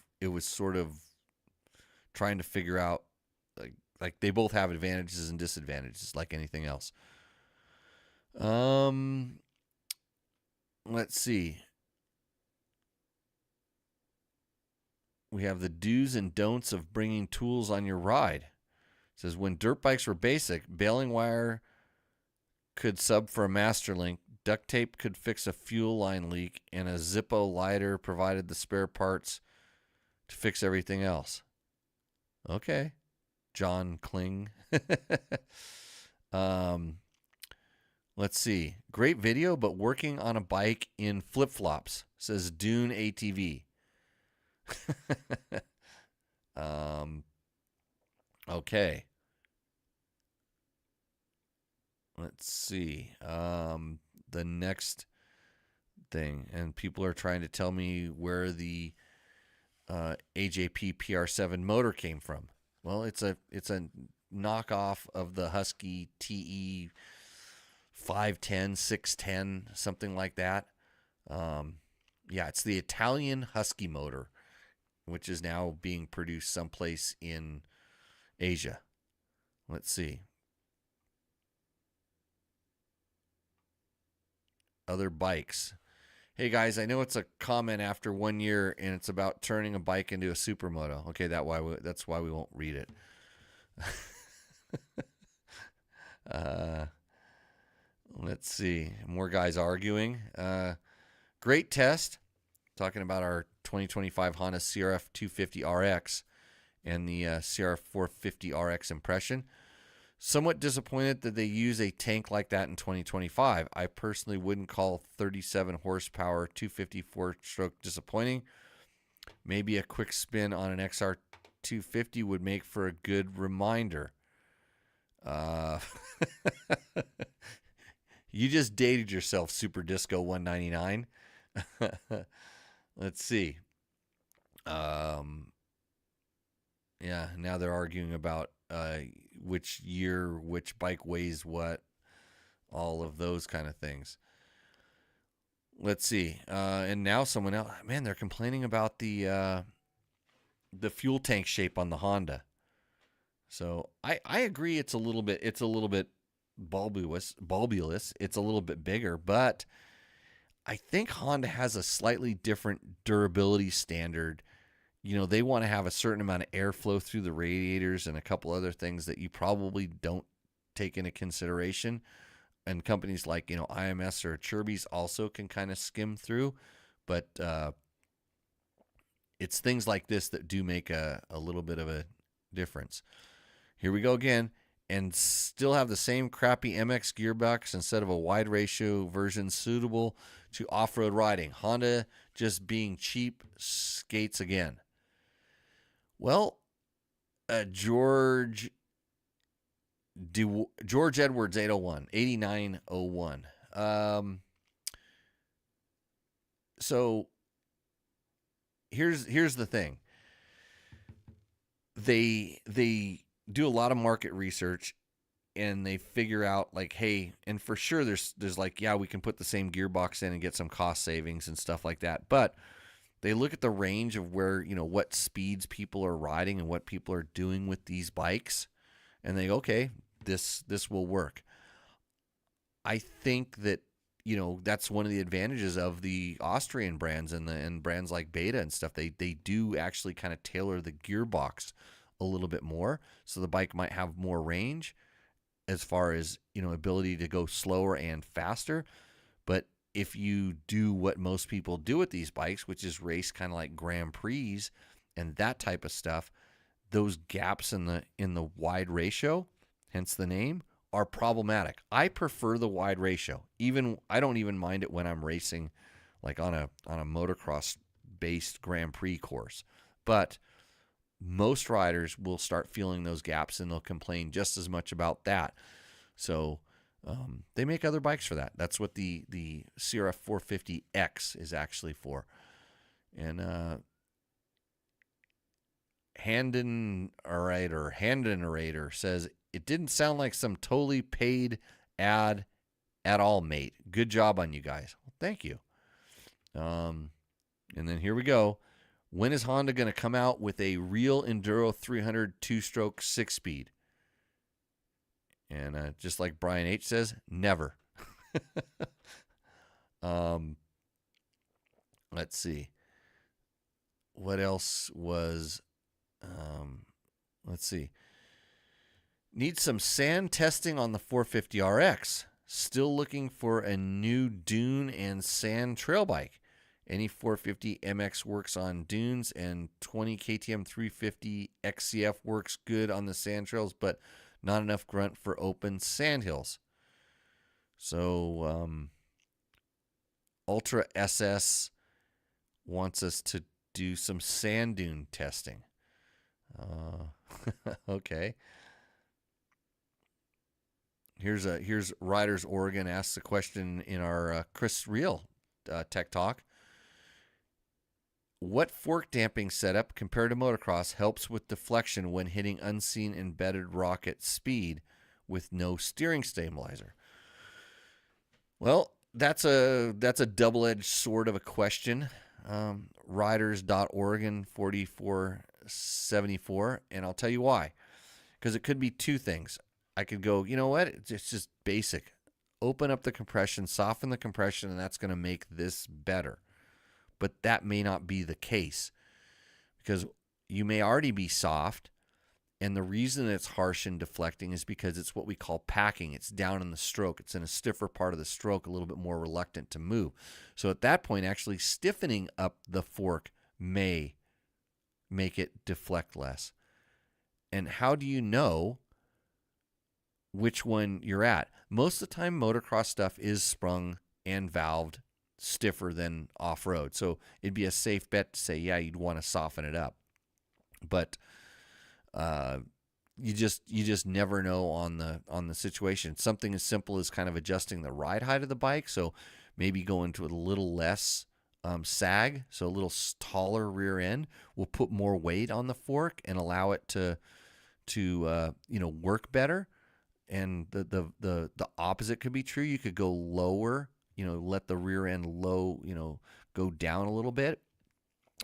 trying to figure out, like they both have advantages and disadvantages like anything else. Let's see. We have the do's and don'ts of bringing tools on your ride. It says, when dirt bikes were basic, baling wire could sub for a master link, duct tape could fix a fuel line leak, and a Zippo lighter provided the spare parts to fix everything else. Okay. John Kling. Let's see. Great video, but working on a bike in flip-flops, says Dune ATV. Okay. Let's see. The next thing, and people are trying to tell me where the AJP PR7 motor came from. Well, it's a knockoff of the Husky TE 510, 610, something like that. Yeah, it's the Italian Husky motor, which is now being produced someplace in Asia. Let's see. Other bikes. Hey guys, I know it's a comment after 1 year and it's about turning a bike into a supermoto. Okay, that's why we won't read it. Let's see. More guys arguing. Great test. Talking about our 2025 Honda CRF 250 RX and the CRF 450 RX Impression. Somewhat disappointed that they use a tank like that in 2025. I personally wouldn't call 37 horsepower 250 four-stroke disappointing. Maybe a quick spin on an XR 250 would make for a good reminder. You just dated yourself, Super Disco 199. Let's see. Yeah, now they're arguing about which year, which bike weighs what, all of those kind of things. Let's see. And now someone else, man, they're complaining about the the fuel tank shape on the Honda. So I agree it's a little bit bulbulous. It's a little bit bigger, but I think Honda has a slightly different durability standard. You know, they want to have a certain amount of airflow through the radiators and a couple other things that you probably don't take into consideration. And companies like, IMS or Chirby's also can kind of skim through. But it's things like this that do make a little bit of a difference. Here we go again. And still have the same crappy MX gearbox instead of a wide ratio version suitable to off-road riding. Honda just being cheap skates again. Well, George Edwards 8901. So here's the thing. They do a lot of market research, and they figure out like, hey, and for sure there's like, yeah, we can put the same gearbox in and get some cost savings and stuff like that. But they look at the range of where, what speeds people are riding and what people are doing with these bikes, and they go, okay, this will work. I think that, that's one of the advantages of the Austrian brands and brands like Beta and stuff. They do actually kind of tailor the gearbox a little bit more, so the bike might have more range as far as, ability to go slower and faster. But if you do what most people do with these bikes, which is race kind of like Grand Prix and that type of stuff, those gaps in the wide ratio, hence the name, are problematic. I prefer the wide ratio. I don't even mind it when I'm racing like on a motocross based Grand Prix course. But most riders will start feeling those gaps, and they'll complain just as much about that. So they make other bikes for that. That's what the CRF 450X is actually for. And Handinerator says, it didn't sound like some totally paid ad at all, mate. Good job on you guys. Well, thank you. And then here we go. When is Honda going to come out with a real Enduro 300 two-stroke 6-speed? And just like Brian H. says, never. Let's see. What else was... let's see. Need some sand testing on the 450RX. Still looking for a new dune and sand trail bike. Any 450 MX works on dunes, and 20 KTM 350 XCF works good on the sand trails, but not enough grunt for open sand hills. So Ultra SS wants us to do some sand dune testing. Okay. Here's Riders Oregon asks a question in our Chris Reel Tech Talk. What fork damping setup compared to motocross helps with deflection when hitting unseen embedded rock at speed with no steering stabilizer? Well, that's a double-edged sword of a question. Riders.Oregon 4474, and I'll tell you why. Because it could be two things. I could go, you know what? It's just basic. Open up the compression, soften the compression, and that's going to make this better. But that may not be the case, because you may already be soft, and the reason it's harsh and deflecting is because it's what we call packing. It's down in the stroke. It's in a stiffer part of the stroke, a little bit more reluctant to move. So at that point, actually stiffening up the fork may make it deflect less. And how do you know which one you're at? Most of the time, motocross stuff is sprung and valved stiffer than off-road. So it'd be a safe bet to say, yeah, you'd want to soften it up. But you just never know on the situation. Something as simple as kind of adjusting the ride height of the bike. So maybe going to a little less sag, so a little taller rear end will put more weight on the fork and allow it to work better. And the opposite could be true. You could go lower, let the rear end go down a little bit,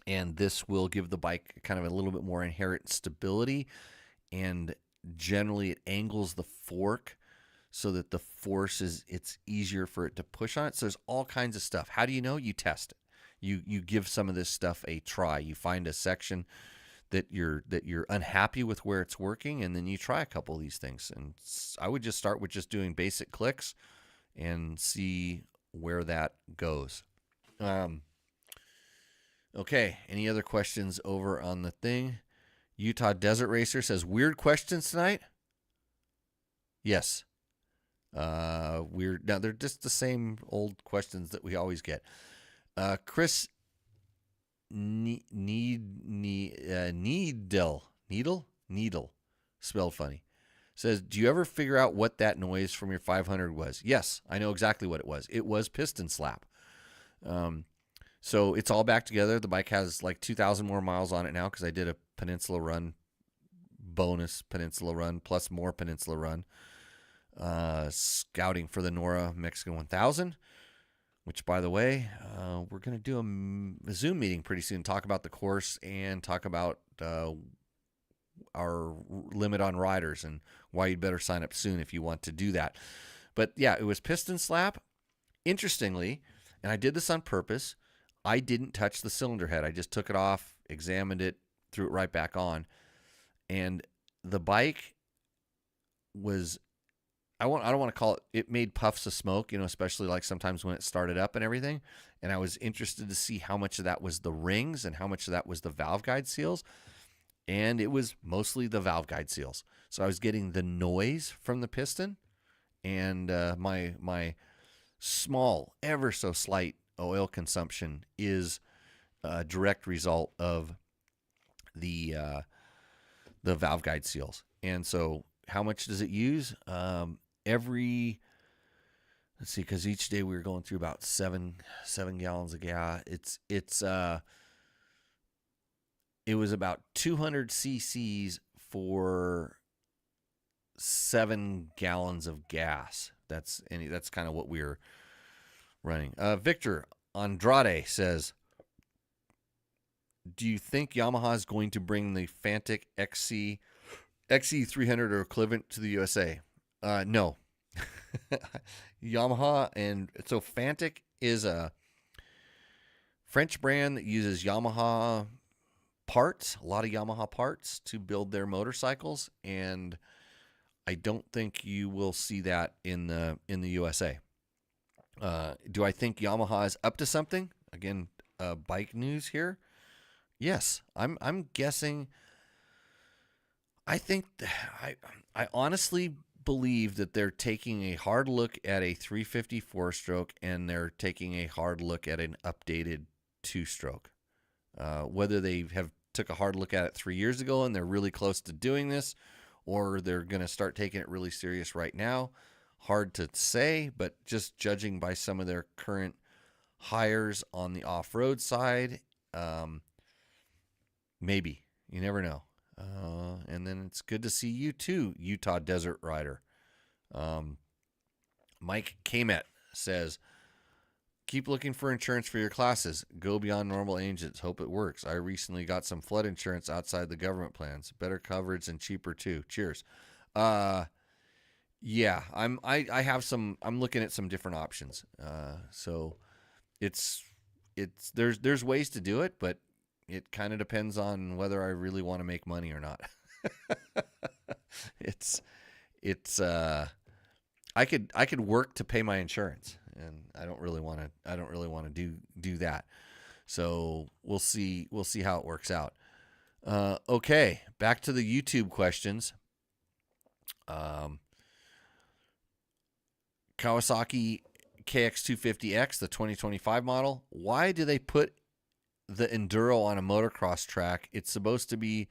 and this will give the bike kind of a little bit more inherent stability, and generally it angles the fork so that the force it's easier for it to push on it. So there's all kinds of stuff. How do you know? You test it. You give some of this stuff a try. You find a section that you're unhappy with where it's working, and then you try a couple of these things. And I would just start with just doing basic clicks and see where that goes. Okay, any other questions over on the thing? Utah Desert Racer says, weird questions tonight? Yes. Weird. Now, they're just the same old questions that we always get. Chris Needle, spelled funny, says, do you ever figure out what that noise from your 500 was? Yes, I know exactly what it was. It was piston slap. So it's all back together. The bike has like 2,000 more miles on it now because I did a Peninsula run, bonus Peninsula run, plus more Peninsula run, scouting for the Nora Mexican 1000, which, by the way, we're going to do a Zoom meeting pretty soon, talk about the course and talk about our limit on riders and why you'd better sign up soon if you want to do that. But yeah, it was piston slap. Interestingly, and I did this on purpose, I didn't touch the cylinder head. I just took it off, examined it, threw it right back on. And the bike was, I don't want to call it made puffs of smoke, especially like sometimes when it started up and everything. And I was interested to see how much of that was the rings and how much of that was the valve guide seals. And it was mostly the valve guide seals. So I was getting the noise from the piston, and my small, ever so slight oil consumption is a direct result of the valve guide seals. And so how much does it use? Let's see, because each day we were going through about seven gallons of gas. It was about 200 cc's for 7 gallons of gas. That's kind of what we were running. Victor Andrade says, do you think Yamaha is going to bring the Fantic XC300 or equivalent to the USA? No. Yamaha, and so Fantic is a French brand that uses Yamaha parts, a lot of Yamaha parts to build their motorcycles, and I don't think you will see that in the USA. Do I think Yamaha is up to something? Again, bike news here. Yes, I'm guessing. I think I honestly believe that they're taking a hard look at a 350 4-stroke, and they're taking a hard look at an updated 2-stroke. Whether they have took a hard look at it 3 years ago and they're really close to doing this, or they're going to start taking it really serious right now, hard to say, but just judging by some of their current hires on the off-road side, maybe. You never know. And then it's good to see you too, Utah Desert Rider. Mike Kamet says, keep looking for insurance for your classes. Go beyond normal agents. Hope it works. I recently got some flood insurance outside the government plans. Better coverage and cheaper too. Cheers. Yeah, I'm looking at some different options. So there's ways to do it, but it kind of depends on whether I really want to make money or not. I could work to pay my insurance, and I don't really want to do that. So we'll see how it works out. Okay, back to the YouTube questions. Kawasaki KX250X, the 2025 model. Why do they put the enduro on a motocross track? It's supposed to be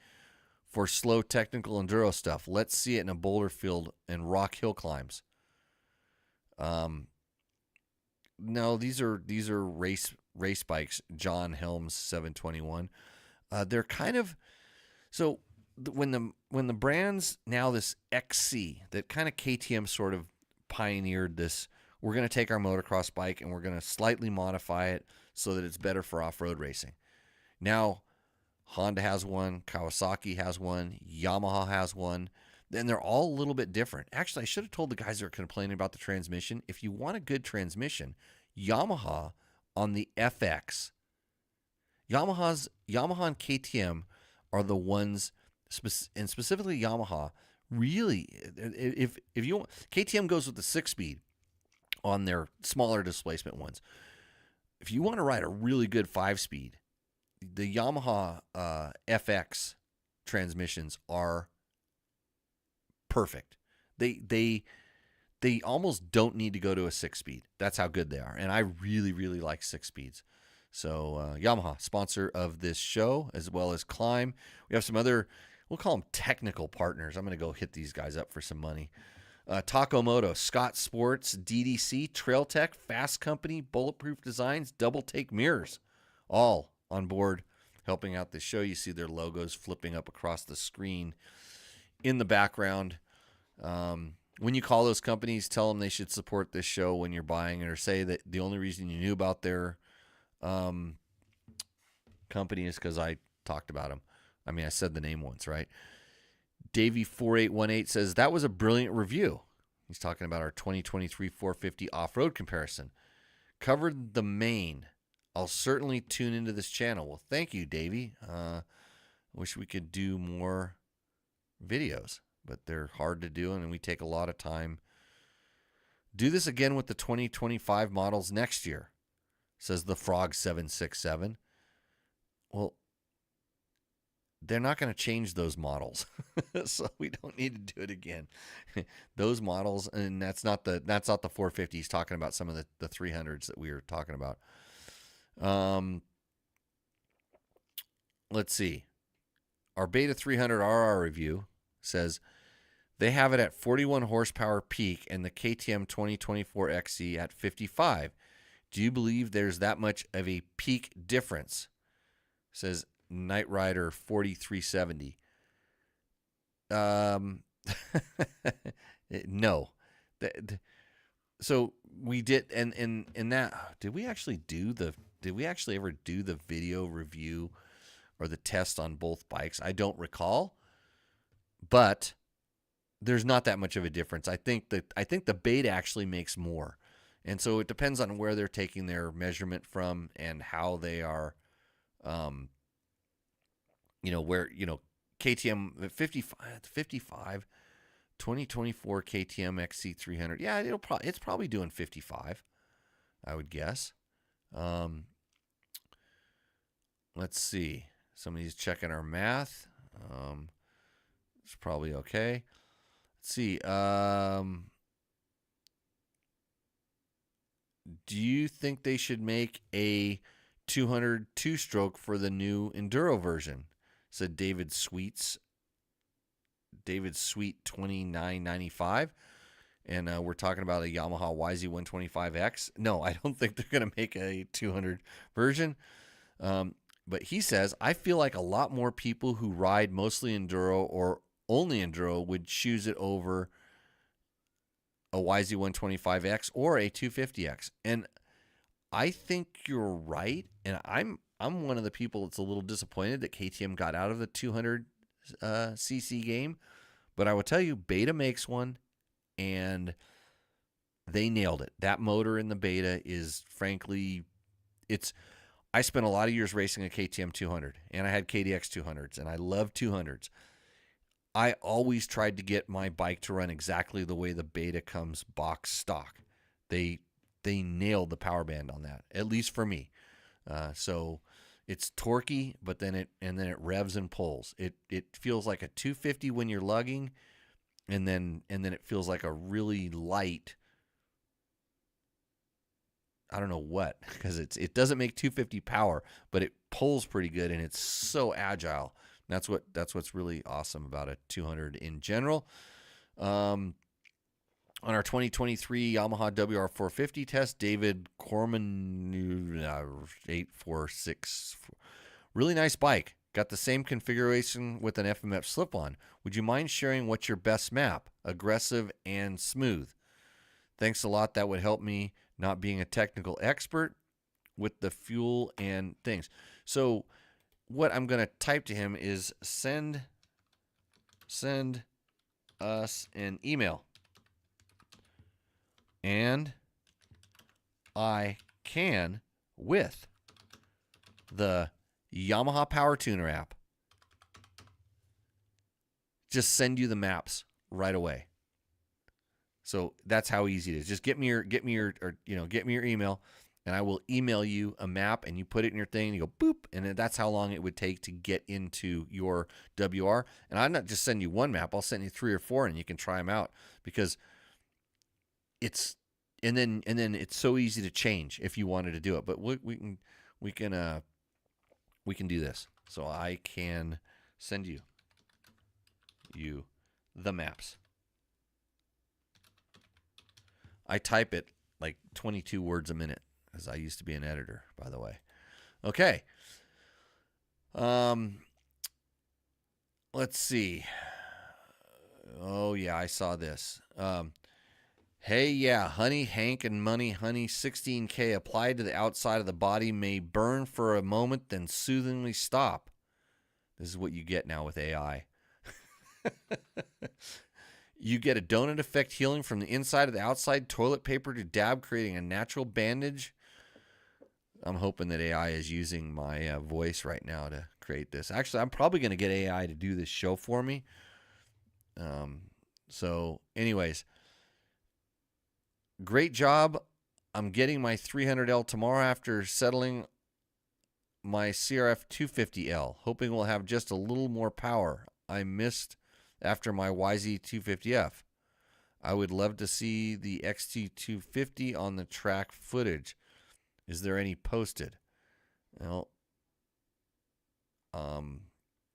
for slow technical enduro stuff. Let's see it in a boulder field and rock hill climbs. No, these are race bikes. John Helms 721. They're kind of, so when the brands now, this XC that kind of KTM sort of pioneered this, we're going to take our motocross bike and we're going to slightly modify it so that it's better for off-road racing. Now, Honda has one, Kawasaki has one, Yamaha has one. And they're all a little bit different. Actually, I should have told the guys that are complaining about the transmission, if you want a good transmission, Yamaha on the FX, Yamaha and KTM are the ones, and specifically Yamaha, really, if you want, KTM goes with the 6-speed on their smaller displacement ones. If you want to ride a really good 5-speed, the Yamaha FX transmissions are perfect. They almost don't need to go to a 6-speed. That's how good they are. And I really, really like 6 speeds. So Yamaha, sponsor of this show, as well as Climb. We have some other, we'll call them technical partners. I'm going to go hit these guys up for some money. Moto, Scott Sports, DDC, Trail Tech, Fasst Company, Bulletproof Designs, Double Take Mirrors, all on board helping out this show. You see their logos flipping up across the screen in the background. When you call those companies, tell them they should support this show when you're buying it, or say that the only reason you knew about their company is because I talked about them. I mean, I said the name once, right? Davey4818 says, that was a brilliant review. He's talking about our 2023 450 off-road comparison. Covered the main. I'll certainly tune into this channel. Well, thank you, Davey. Wish we could do more videos, but they're hard to do, and we take a lot of time. Do this again with the 2025 models next year, says the Frog 767. Well, they're not going to change those models, so we don't need to do it again. Those models, and that's not the 450. He's talking about some of the 300s that we were talking about. Let's see. Our Beta 300 RR review says they have it at 41 horsepower peak and the KTM 2024 XC at 55. Do you believe there's that much of a peak difference? Says Knight Rider 4370. No. So we did, and in that, did we actually ever do the video review or the test on both bikes? I don't recall, but there's not that much of a difference. I think the Beta actually makes more, and so it depends on where they're taking their measurement from and how they are. KTM 55, 2024 KTM XC300. Yeah, it's probably doing 55, I would guess. Let's see. Somebody's checking our math. It's probably okay. Let's see. Do you think they should make a 200 two-stroke for the new Enduro version? Said David Sweet 2995. And we're talking about a Yamaha YZ125X. No, I don't think they're going to make a 200 version. But he says, I feel like a lot more people who ride mostly Enduro or only Enduro would choose it over a YZ125X or a 250X. And I think you're right. And I'm one of the people that's a little disappointed that KTM got out of the 200 cc game. But I will tell you, Beta makes one, and they nailed it. That motor in the Beta is, frankly, I spent a lot of years racing a KTM 200, and I had KDX 200s, and I love 200s. I always tried to get my bike to run exactly the way the Beta comes box stock. They nailed the power band on that, at least for me. So it's torquey, but then it revs and pulls. It feels like a 250 when you're lugging, and then it feels like a really light, I don't know what, because it doesn't make 250 power, but it pulls pretty good, and it's so agile. And that's what's really awesome about a 200 in general. On our 2023 Yamaha WR450 test, David Corman 846, really nice bike. Got the same configuration with an FMF slip-on. Would you mind sharing what's your best map, aggressive and smooth? Thanks a lot. That would help me, not being a technical expert, with the fuel and things. So what I'm going to type to him is send us an email. And I can, with the Yamaha Power Tuner app, just send you the maps right away. So that's how easy it is. Just get me your email, and I will email you a map, and you put it in your thing, and you go boop, and that's how long it would take to get into your WR. And I'm not just sending you one map; I'll send you 3 or 4, and you can try them out, because it's and then it's so easy to change if you wanted to do it. But we can do this. So I can send you the maps. I type it like 22 words a minute, as I used to be an editor, by the way. Okay. Let's see. Oh yeah, I saw this. Hey, yeah, honey, Hank, and money, honey, 16K applied to the outside of the body may burn for a moment, then soothingly stop. This is what you get now with AI. You get a donut effect healing from the inside of the outside, toilet paper to dab, creating a natural bandage. I'm hoping that AI is using my voice right now to create this. Actually, I'm probably going to get AI to do this show for me. So anyways, great job. I'm getting my 300L tomorrow after settling my CRF 250L, hoping we'll have just a little more power. I missed after my YZ 250F. I would love to see the XT 250 on the track footage. Is there any posted? Well,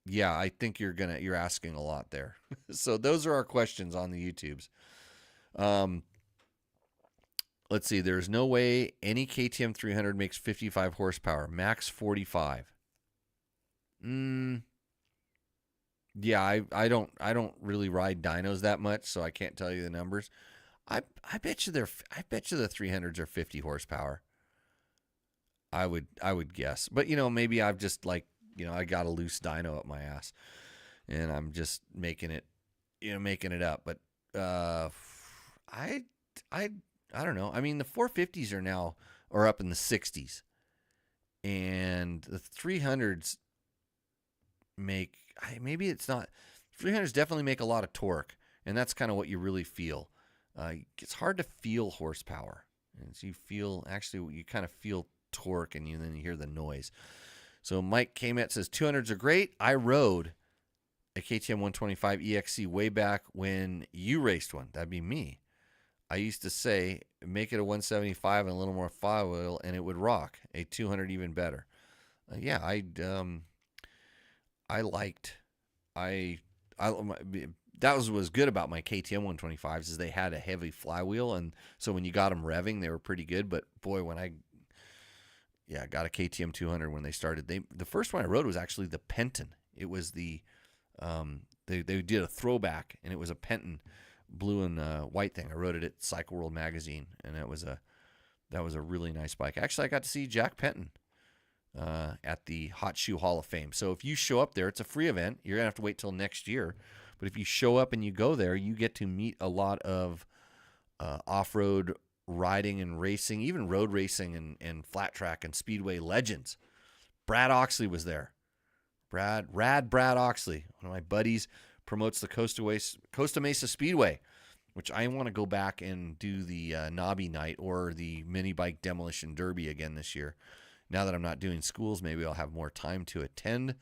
yeah, I think you're asking a lot there. So those are our questions on the YouTubes. Let's see. There's no way any KTM 300 makes 55 horsepower. Max 45. Yeah, I don't really ride dynos that much, so I can't tell you the numbers. I bet you the 300s are 50 horsepower. I would guess. But maybe I've just I got a loose dyno up my ass and I'm just making it up. But I don't know. I mean, the 450s are up in the 60s. And the 300s maybe it's not. 300s definitely make a lot of torque, and that's kind of what you really feel. It's hard to feel horsepower. And so you kind of feel torque, and then you hear the noise. So Mike Kmet says 200s are great. I rode a KTM 125 EXC way back when you raced one. That'd be me. I used to say, make it a 175 and a little more flywheel, and it would rock. A 200 even better. That was good about my KTM 125s is they had a heavy flywheel, and so when you got them revving, they were pretty good. But boy, when I got a KTM 200 when they started, the first one I rode was actually the Penton. It was they did a throwback, and it was a Penton blue and white thing. I rode it at Cycle World magazine, and that was a really nice bike. Actually, I got to see Jack Penton at the Hot Shoe Hall of Fame. So if you show up there, it's a free event. You're going to have to wait till next year. But if you show up and you go there, you get to meet a lot of off-road riding and racing, even road racing and flat track and speedway legends. Brad Oxley was there. Brad Oxley, one of my buddies, promotes the Costa Mesa Speedway, which I want to go back and do the Knobby Night or the Mini Bike Demolition Derby again this year. Now that I'm not doing schools, maybe I'll have more time to attend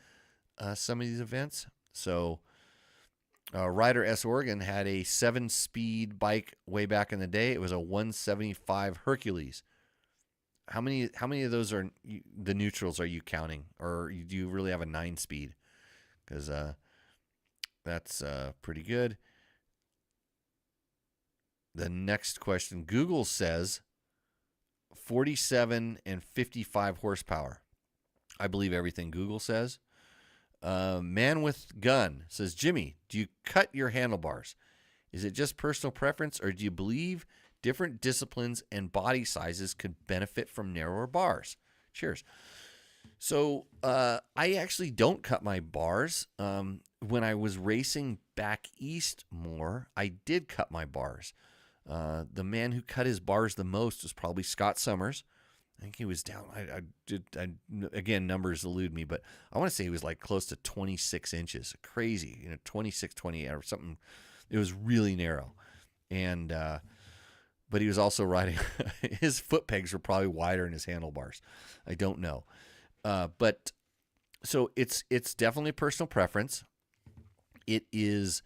some of these events. So Rider S. Oregon had a 7-speed bike way back in the day. It was a 175 Hercules. How many of those are the neutrals are you counting? Or do you really have a 9-speed? Because that's pretty good. The next question, Google says 47 and 55 horsepower. I believe everything Google says. Man with Gun says, Jimmy, do you cut your handlebars? Is it just personal preference, or do you believe different disciplines and body sizes could benefit from narrower bars? Cheers. So I actually don't cut my bars. When I was racing back east more, I did cut my bars. The man who cut his bars the most was probably Scott Summers. I think he was down. Again, numbers elude me, but I want to say he was like close to 26 inches. Crazy, 26, 28 or something. It was really narrow. And, but he was also riding, his foot pegs were probably wider than his handlebars. I don't know. But so it's definitely personal preference. It is,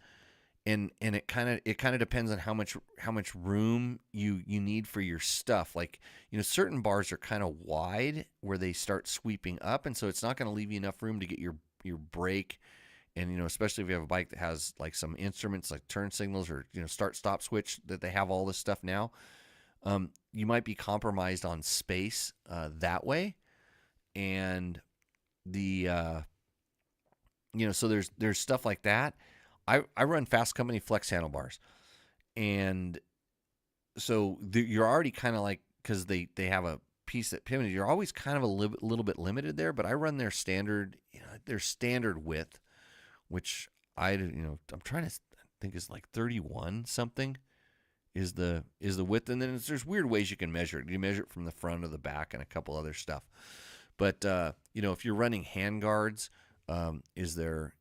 and it kind of depends on how much room you need for your stuff. Like, certain bars are kind of wide where they start sweeping up, and so it's not going to leave you enough room to get your brake. And especially if you have a bike that has like some instruments like turn signals or start stop switch, that they have all this stuff now. You might be compromised on space that way, and the so there's stuff like that. I run Fasst Company flex handlebars, and so you're already kind of like, because they have a piece that pivoted, you're always kind of a little bit limited there. But I run their standard width, which I'm trying to think is like 31 something is the width, and then there's weird ways you can measure it. You measure it from the front or the back and a couple other stuff. But if you're running hand guards, is there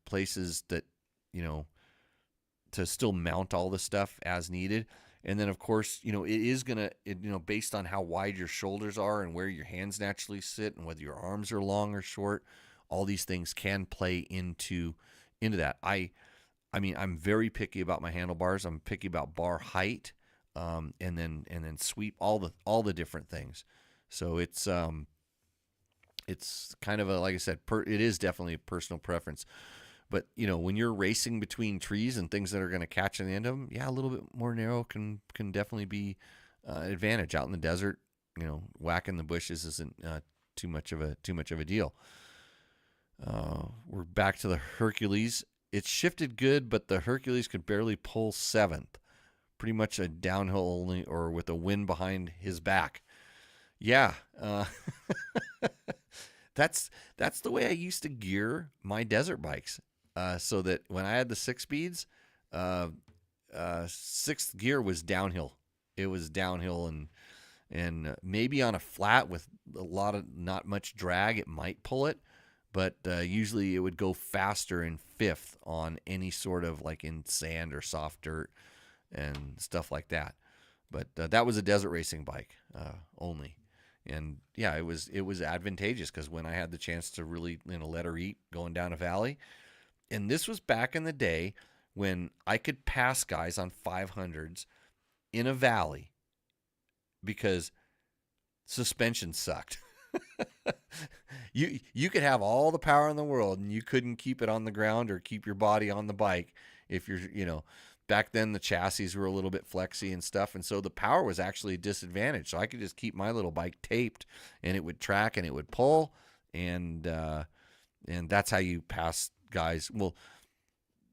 places that to still mount all the stuff as needed? And then of course it is gonna based on how wide your shoulders are and where your hands naturally sit and whether your arms are long or short, all these things can play into that. I mean, I'm very picky about my handlebars. I'm picky about bar height, and then sweep, all the different things. So it's kind of like I said, it is definitely a personal preference. But when you're racing between trees and things that are going to catch on the end of them, yeah, a little bit more narrow can definitely be an advantage. Out in the desert, whacking the bushes isn't too much of a deal. We're back to the Hercules. It shifted good, but the Hercules could barely pull seventh. Pretty much a downhill only, or with a wind behind his back. Yeah, that's the way I used to gear my desert bikes. So that when I had the 6-speeds, sixth gear was downhill. It was downhill, and maybe on a flat with not much drag, it might pull it. But usually it would go faster in fifth on any sort of like in sand or soft dirt and stuff like that. But that was a desert racing bike only. And yeah, it was advantageous because when I had the chance to really let her eat going down a valley, and this was back in the day when I could pass guys on 500s in a valley because suspension sucked. You could have all the power in the world and you couldn't keep it on the ground or keep your body on the bike if you're back then the chassis were a little bit flexy and stuff, and so the power was actually a disadvantage. So I could just keep my little bike taped and it would track and it would pull, and that's how you pass guys. Well,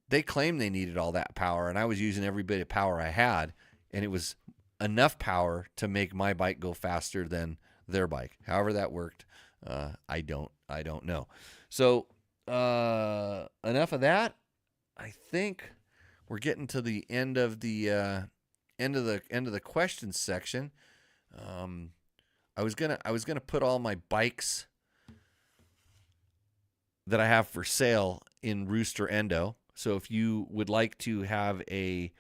they claimed they needed all that power, and I was using every bit of power I had, and it was enough power to make my bike go faster than their bike. However that worked, I don't know. So enough of that. I think we're getting to the end of the questions section. I was gonna put all my bikes that I have for sale in Rooster Endo. So if you would like to have a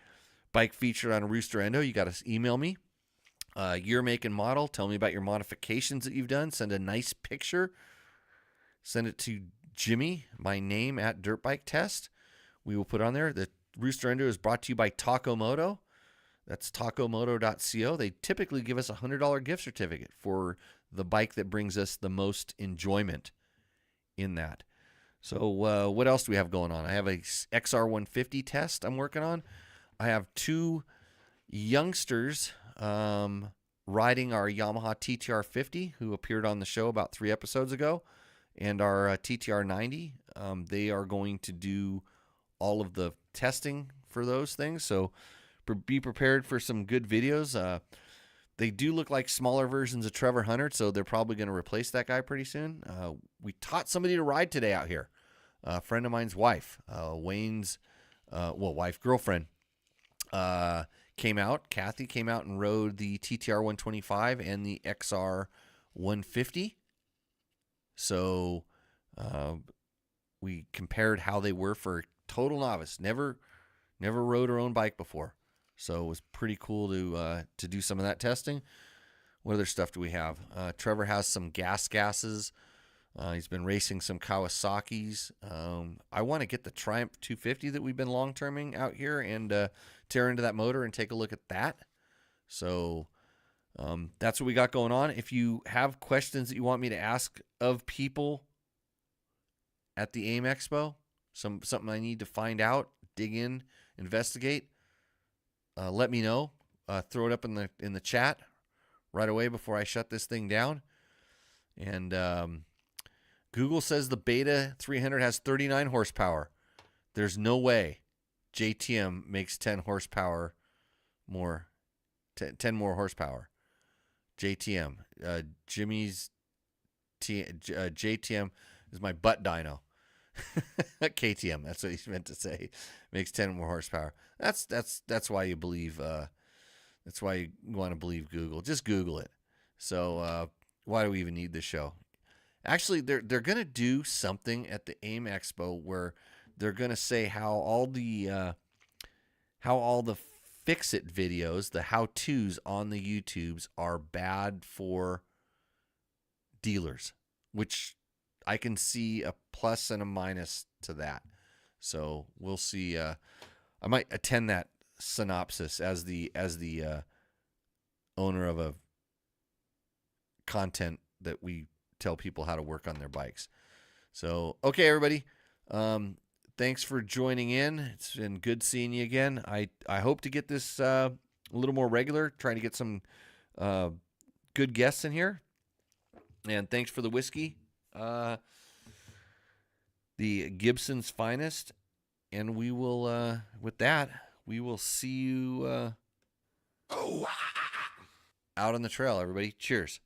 bike featured on a Rooster Endo, you got to email me. Year, make, and model. Tell me about your modifications that you've done. Send a nice picture. Send it to Jimmy, my name, at Dirt Bike Test. We will put on there. The Rooster Endo is brought to you by Moto. That's tacomoto.co. They typically give us a $100 gift certificate for the bike that brings us the most enjoyment in that. So what else do we have going on? I have a XR150 test I'm working on. I have two youngsters riding our Yamaha TTR 50 who appeared on the show about 3 episodes ago, and our TTR 90. They are going to do all of the testing for those things, so be prepared for some good videos. They do look like smaller versions of Trevor Hunter, so they're probably going to replace that guy pretty soon. We taught somebody to ride today out here. A friend of mine's wife, Wayne's, wife, girlfriend, came out. Kathy came out and rode the TTR 125 and the XR 150. So we compared how they were for total novice. Never rode her own bike before. So it was pretty cool to do some of that testing. What other stuff do we have? Trevor has some gases. He's been racing some Kawasaki's. I want to get the Triumph 250 that we've been long-terming out here and tear into that motor and take a look at that. So that's what we got going on. If you have questions that you want me to ask of people at the AIM Expo, something I need to find out, dig in, investigate, let me know. Throw it up in the chat right away before I shut this thing down. And Google says the Beta 300 has 39 horsepower. There's no way JTM makes 10 horsepower more, 10 more horsepower. JTM, Jimmy's JTM is my butt dyno. KTM, that's what he's meant to say. Makes 10 more horsepower. That's why you believe. That's why you want to believe Google. Just Google it. So why do we even need this show? Actually, they're gonna do something at the AIM Expo where they're gonna say how all the fix-it videos, the how-tos on the YouTubes are bad for dealers, which I can see a plus and a minus to that. So we'll see. I might attend that synopsis as the owner of a content that we tell people how to work on their bikes. So, okay, everybody. Thanks for joining in. It's been good seeing you again. I hope to get this a little more regular, trying to get some good guests in here. And thanks for the whiskey. The Gibson's Finest. And we will, with that, we will see you out on the trail, everybody. Cheers.